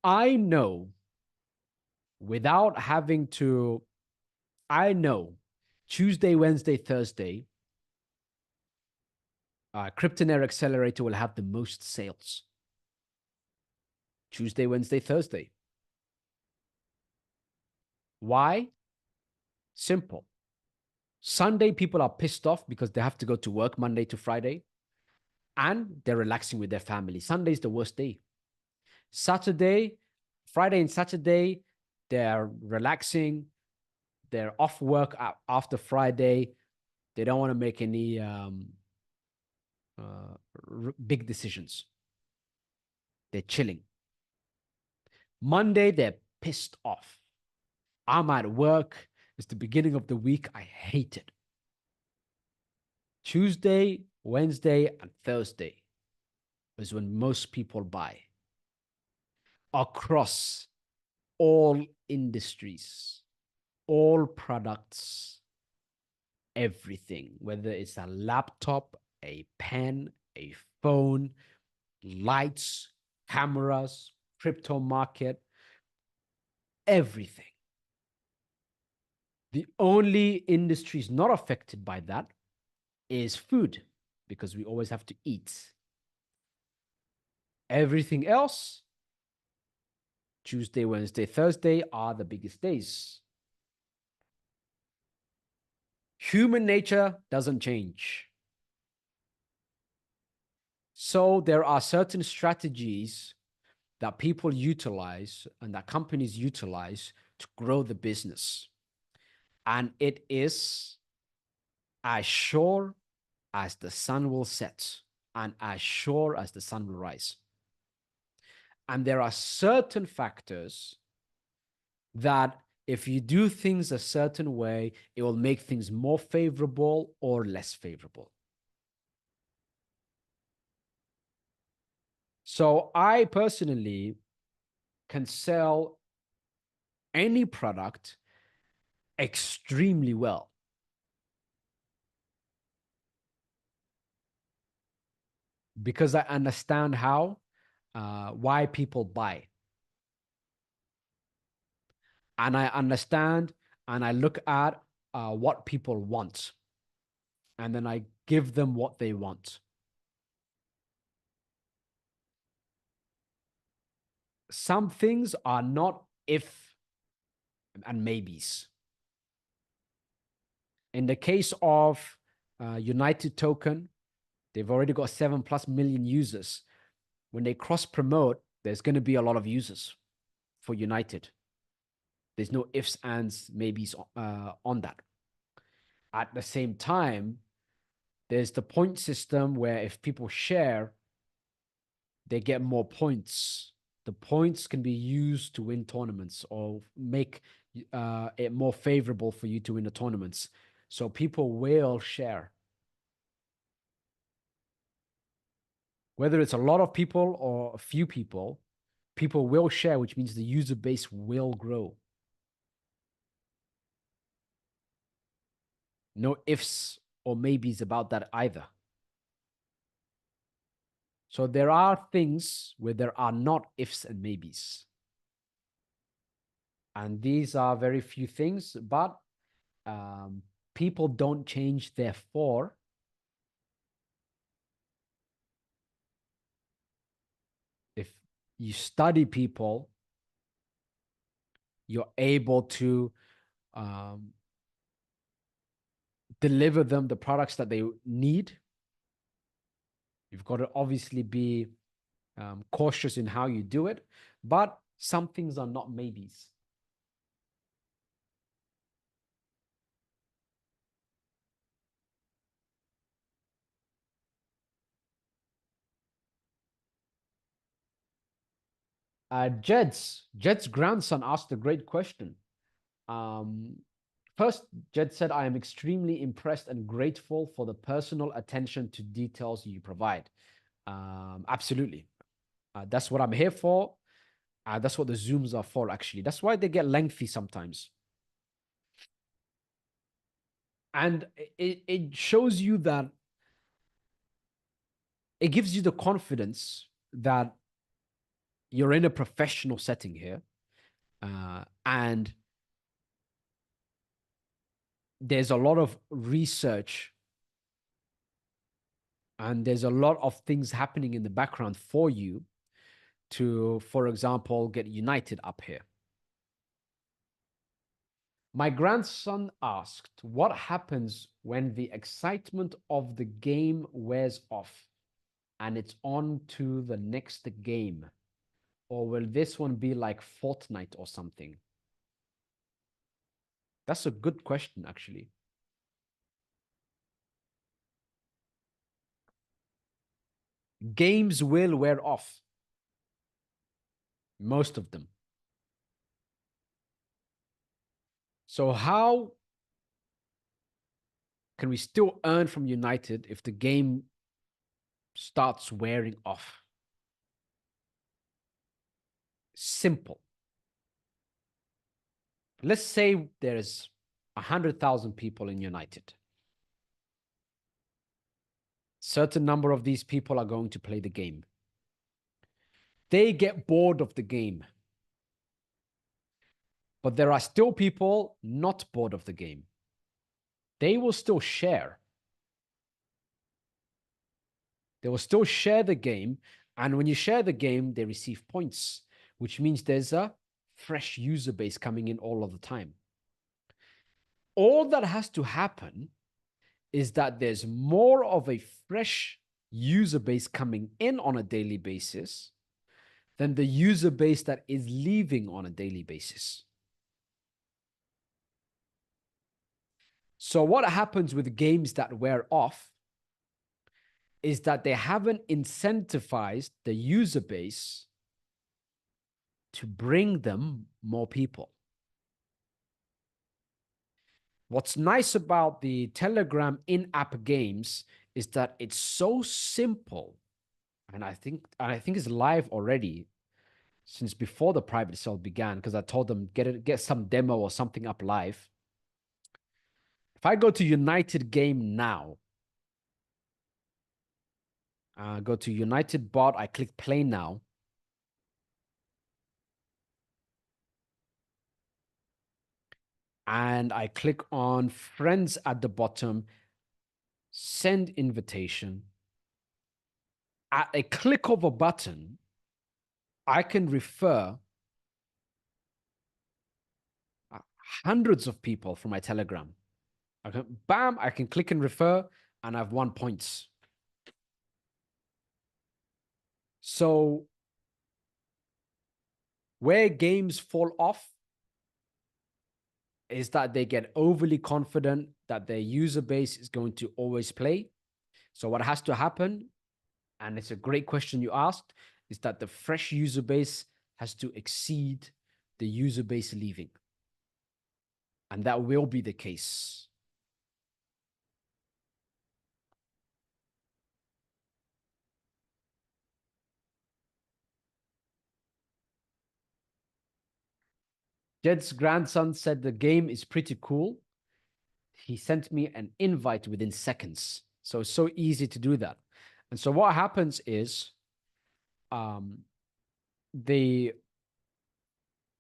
I know without having to, I know Tuesday, Wednesday, Thursday, Cryptonaire Accelerator will have the most sales. Tuesday, Wednesday, Thursday. Why? Simple. Sunday, people are pissed off because they have to go to work Monday to Friday, and they're relaxing with their family. Sunday's the worst day. Saturday, Friday and Saturday, They're relaxing. They're off work after Friday. They don't want to make any big decisions. They're chilling. Monday, they're pissed off. I'm at work. It's the beginning of the week. I hate it. Tuesday, Wednesday, and Thursday is when most people buy across all industries, all products, everything, whether it's a laptop, a pen, a phone, lights, cameras, crypto market, everything. The only industries not affected by that is food, because we always have to eat. Everything else, Tuesday, Wednesday, Thursday are the biggest days. Human nature doesn't change. So there are certain strategies that people utilize and that companies utilize to grow the business. And it is as sure as the sun will set and as sure as the sun will rise. And there are certain factors that if you do things a certain way, it will make things more favorable or less favorable. So I personally can sell any product extremely well. Because I understand why people buy. And I understand and I look at what people want. And then I give them what they want. Some things are not if and maybes. In the case of United Token, they've already got 7+ million users. When they cross promote, there's going to be a lot of users for United. There's no ifs, ands, maybes on that. At the same time, there's the point system where if people share, they get more points. The points can be used to win tournaments or make it more favorable for you to win the tournaments. So people will share. Whether it's a lot of people or a few people, people will share, which means the user base will grow. No ifs or maybes about that either. So there are things where there are not ifs and maybes. And these are very few things, but people don't change therefore. If you study people, you're able to deliver them the products that they need. You've got to obviously be cautious in how you do it, but some things are not maybes. Jed's grandson asked a great question. First, Jed said, I am extremely impressed and grateful for the personal attention to details you provide. Absolutely. That's what I'm here for. That's what the Zooms are for, actually. That's why they get lengthy sometimes. And it shows you that it gives you the confidence that you're in a professional setting here. And there's a lot of research and there's a lot of things happening in the background for you to, for example, get United up here. My grandson asked, what happens when the excitement of the game wears off and it's on to the next game? Or will this one be like Fortnite or something? That's a good question, actually. Games will wear off. Most of them. So how can we still earn from United if the game starts wearing off? Simple. Let's say there's 100,000 people in United. Certain number of these people are going to play the game. They get bored of the game. But there are still people not bored of the game. They will still share. They will still share the game. And when you share the game, they receive points, which means there's a fresh user base coming in all of the time. All that has to happen is that there's more of a fresh user base coming in on a daily basis than the user base that is leaving on a daily basis. So what happens with games that wear off is that they haven't incentivized the user base to bring them more people. What's nice about the Telegram in-app games is that it's so simple. And I think it's live already since before the private sale began, because I told them get some demo or something up live. If I go to United Game now, go to United Bot, I click play now. And I click on friends at the bottom, send invitation. At a click of a button, I can refer hundreds of people from my Telegram. Bam, I can click and refer, and I've won points. So where games fall off is that they get overly confident that their user base is going to always play. So what has to happen, and it's a great question you asked, is that the fresh user base has to exceed the user base leaving. And that will be the case. Jed's grandson said the game is pretty cool. He sent me an invite within seconds. So it's so easy to do that. And so what happens is the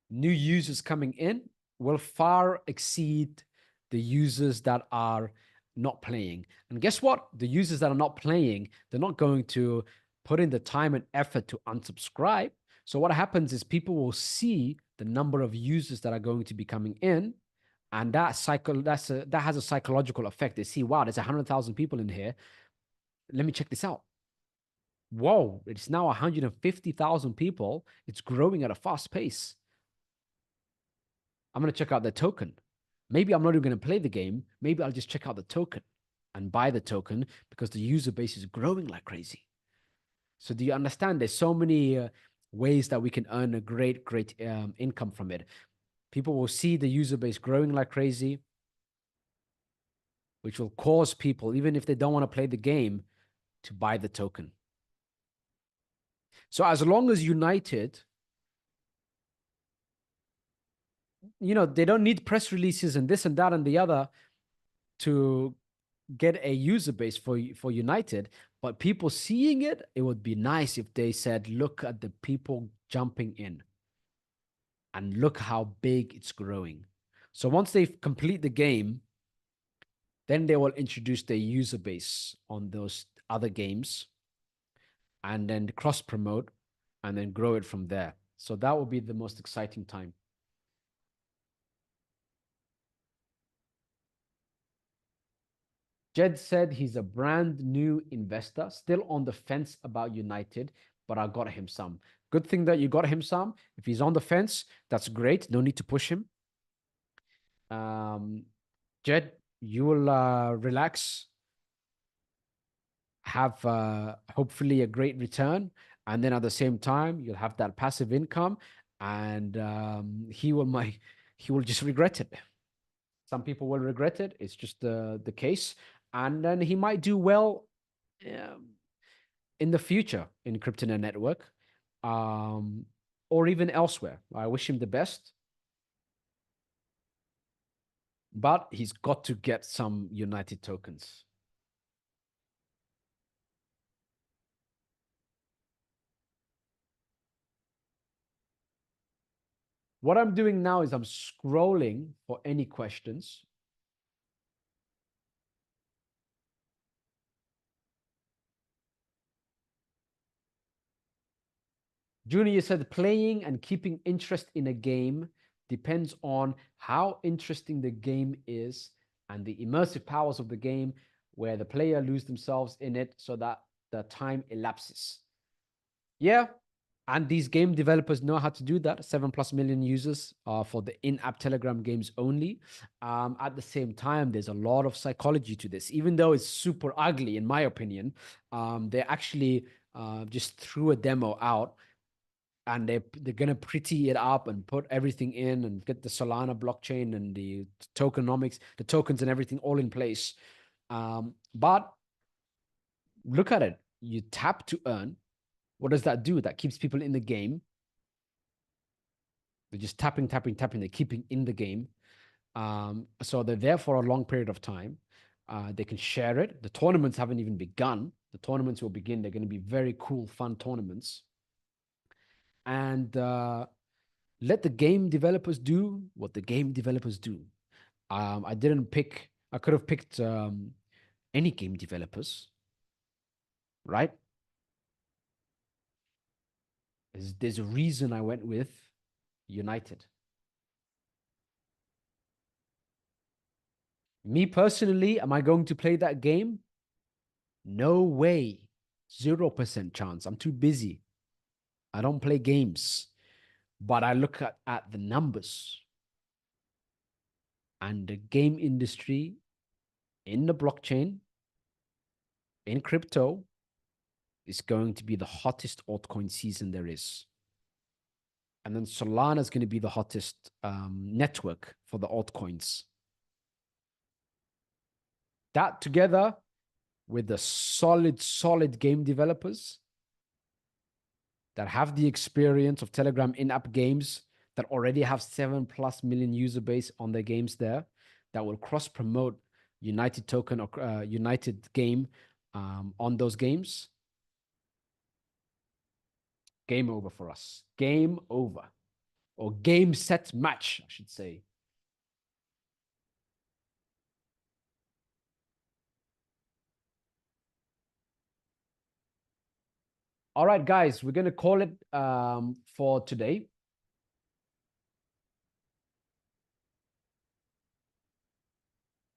new users coming in will far exceed the users that are not playing. And guess what? The users that are not playing, they're not going to put in the time and effort to unsubscribe. So what happens is people will see the number of users that are going to be coming in, and that has a psychological effect. They see, wow, there's 100,000 people in here. Let me check this out. Whoa, it's now 150,000 people. It's growing at a fast pace. I'm going to check out the token. Maybe I'm not even going to play the game. Maybe I'll just check out the token and buy the token because the user base is growing like crazy. So do you understand? There's so many ways that we can earn a great income from it. People will see the user base growing like crazy, which will cause people, even if they don't want to play the game, to buy the token. So as long as United, they don't need press releases and this and that and the other to get a user base for United, but people seeing it, it would be nice if they said, look at the people jumping in and look how big it's growing. So once they complete the game, then they will introduce their user base on those other games and then cross promote and then grow it from there. So that will be the most exciting time. Jed said he's a brand new investor, still on the fence about United, but I got him some. Good thing that you got him some. If he's on the fence, that's great. No need to push him. Um, Jed, you will relax, have hopefully a great return, and then at the same time you'll have that passive income, and he will just regret it. Some people will regret it. It's just the case, and then he might do well um, in the future in Cryptonaire network, um, or even elsewhere. I wish him the best, but he's got to get some United tokens. What I'm doing now is I'm scrolling for any questions. Junior said playing and keeping interest in a game depends on how interesting the game is and the immersive powers of the game, where the player lose themselves in it so that the time elapses. Yeah, and these game developers know how to do that. 7+ million users for the in-app Telegram games only. At the same time, there's a lot of psychology to this. Even though it's super ugly, in my opinion, they actually just threw a demo out, and they're gonna pretty it up and put everything in and get the Solana blockchain and the tokenomics, the tokens and everything all in place. But look at it. You tap to earn. What does that do? That keeps people in the game. They're just tapping, tapping, tapping. They're keeping in the game. So they're there for a long period of time. They can share it. The tournaments haven't even begun. The tournaments will begin. They're going to be very cool, fun tournaments. And let the game developers do what the game developers do. I didn't pick, I could have picked any game developers, right? There's a reason I went with United. Me personally, am I going to play that game? No way. 0% chance. I'm too busy. I don't play games. But I look at the numbers, and the game industry in the blockchain, in crypto, is going to be the hottest altcoin season there is. And then Solana is going to be the hottest network for the altcoins. That together with the solid game developers that have the experience of Telegram in-app games, that already have 7+ million user base on their games there, that will cross promote United token or United game on those games. Game over for us. Game over. Or game set match, I should say. All right, guys, we're going to call it for today.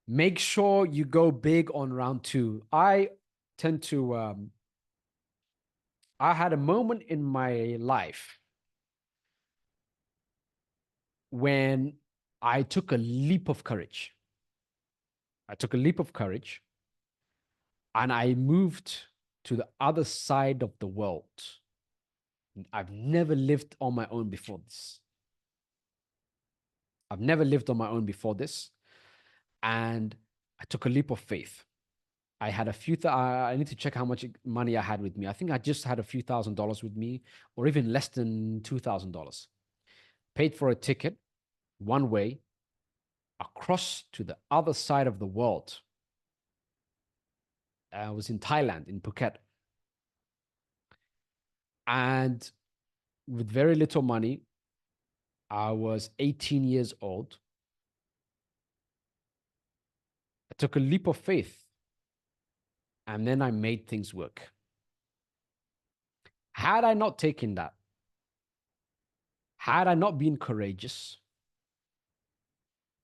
Make sure you go big on round two. I tend to, I had a moment in my life when I took a leap of courage. I took a leap of courage and I moved to the other side of the world. I've never lived on my own before this. I've never lived on my own before this. And I took a leap of faith. I had a few, I need to check how much money I had with me. I think I just had a few $1,000s with me, or even less than $2,000. Paid for a ticket one way across to the other side of the world. I was in Thailand, in Phuket. And with very little money, I was 18 years old. I took a leap of faith, and then I made things work. Had I not taken that, had I not been courageous,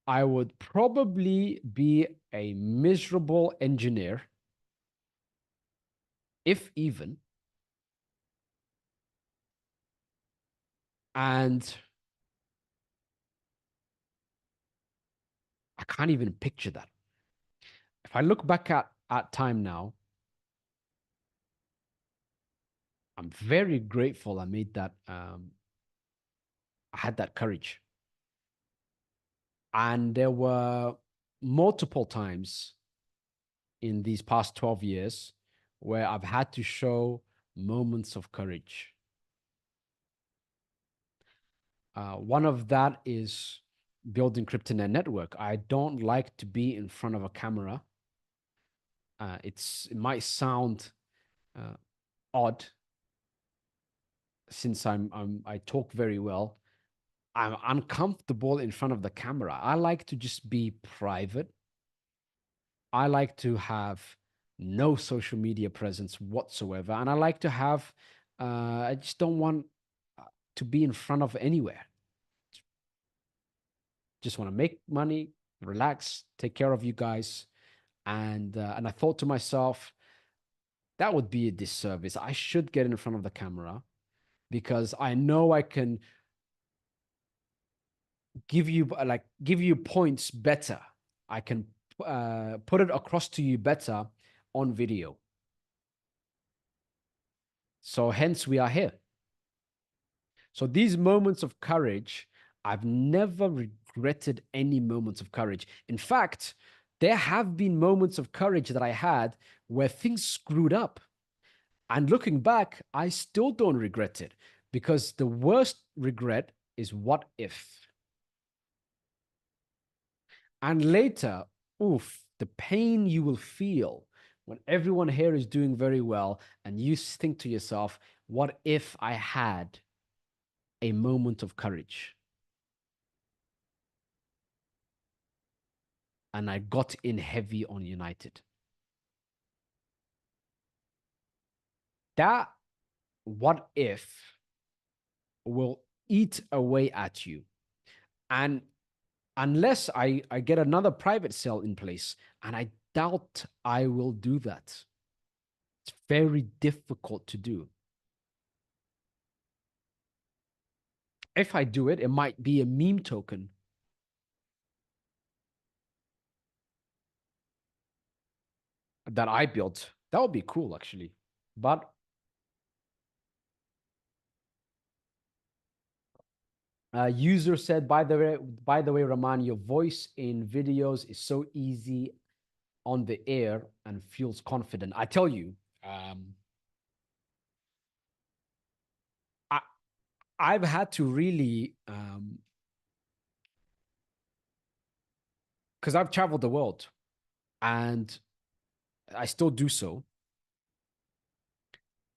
I would probably be a miserable engineer, if even. And can't even picture that. If I look back at time now, I'm very grateful I made that. I had that courage. And there were multiple times in these past 12 years where I've had to show moments of courage. One of that is building Cryptonaire network. I don't like to be in front of a camera. It might sound odd since I talk very well. I'm uncomfortable in front of the camera. I like to just be private. I like to have no social media presence whatsoever. And I like to have, I just don't want to be in front of anywhere. Just want to make money, relax, take care of you guys. And I thought to myself, that would be a disservice. I should get in front of the camera because I know I can give you points better. I can put it across to you better on video. So hence we are here. So these moments of courage, I've never regretted any moments of courage. In fact, there have been moments of courage that I had where things screwed up. And looking back, I still don't regret it because the worst regret is what if. And later, oof, the pain you will feel when everyone here is doing very well and you think to yourself, what if I had a moment of courage and I got in heavy on United? That what if will eat away at you. And unless I get another private sale in place, and I doubt I will do that. It's very difficult to do. If I do it, it might be a meme token. That I built. That would be cool, actually. But user said, by the way, Rahman, your voice in videos is so easy on the air and feels confident. I tell you, I've had to really, because I've traveled the world and I still do so.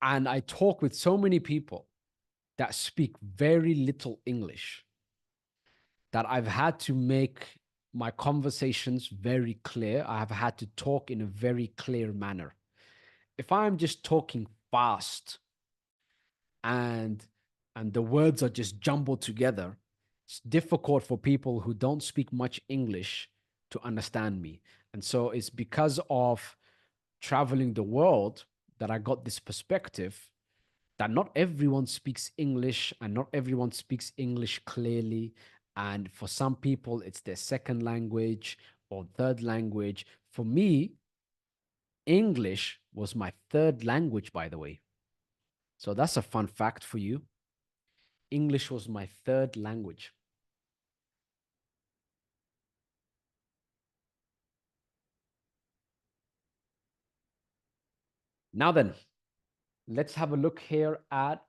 And I talk with so many people that speak very little English that I've had to make my conversations very clear. I have had to talk in a very clear manner. If I'm just talking fast and the words are just jumbled together, it's difficult for people who don't speak much English to understand me. And so it's because of traveling the world that I got this perspective that not everyone speaks English and not everyone speaks English clearly. And for some people, it's their second language or third language. For me, English was my third language, by the way. So that's a fun fact for you. English was my third language. Now then, let's have a look here at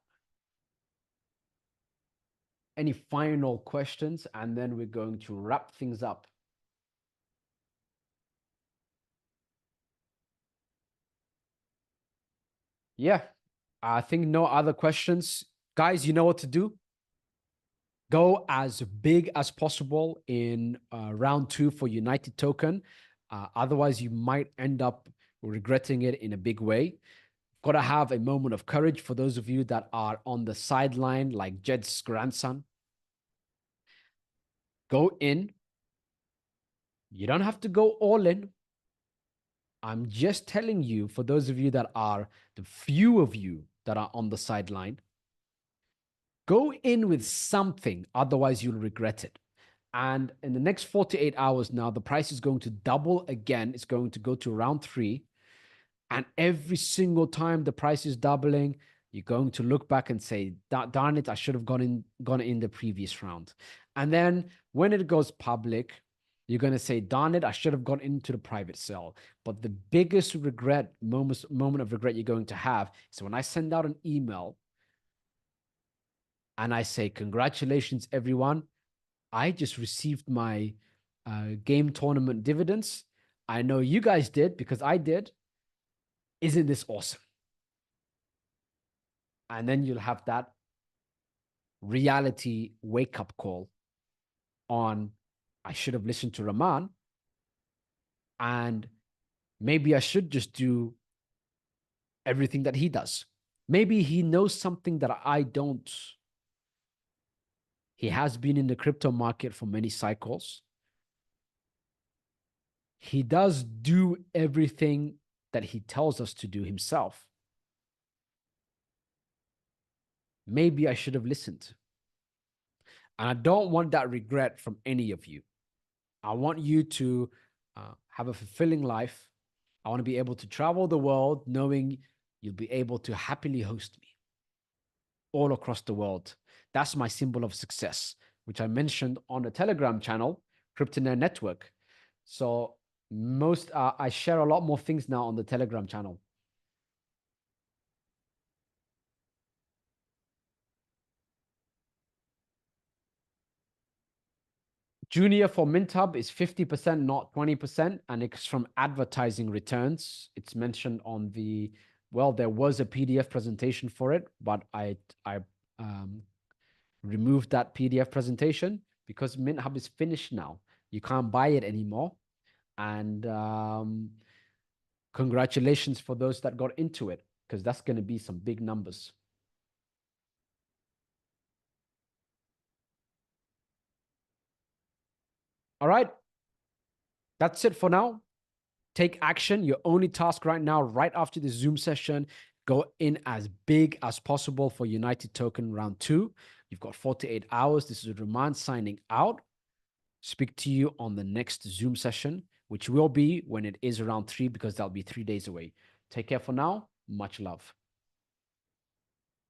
any final questions, and then we're going to wrap things up. Yeah, I think no other questions. Guys, you know what to do. Go as big as possible in round 2 for United Token. Otherwise, you might end up regretting it in a big way. Got to have a moment of courage for those of you that are on the sideline, like Jed's grandson. Go in. You don't have to go all in. I'm just telling you, for those of you that are, the few of you that are on the sideline, go in with something, otherwise you'll regret it. And in the next 48 hours now, the price is going to double again. It's going to go to round 3. And every single time the price is doubling, you're going to look back and say, darn it, I should have gone in the previous round. And then when it goes public, you're going to say, darn it, I should have gone into the private sale. But the biggest moment of regret you're going to have is when I send out an email and I say, congratulations, everyone. I just received my game tournament dividends. I know you guys did because I did. Isn't this awesome? And then you'll have that reality wake up call on, I should have listened to Rahman, and maybe I should just do everything that he does. Maybe he knows something that I don't. He has been in the crypto market for many cycles. He does do everything that he tells us to do himself. Maybe I should have listened. And I don't want that regret from any of you. I want you to have a fulfilling life. I want to be able to travel the world knowing you'll be able to happily host me all across the world. That's my symbol of success, which I mentioned on the Telegram channel, Cryptonaire Network. So I share a lot more things now on the Telegram channel. Junior for MintHub is 50%, not 20%, and it's from advertising returns. It's mentioned on the, well, there was a PDF presentation for it, but I removed that PDF presentation because MintHub is finished now. You can't buy it anymore. And congratulations for those that got into it, because that's going to be some big numbers. All right. That's it for now. Take action. Your only task right now, right after the Zoom session, go in as big as possible for United Token round 2. You've got 48 hours. This is Rahman signing out. Speak to you on the next Zoom session, which will be when it is around 3, because that'll be 3 days away. Take care for now. Much love.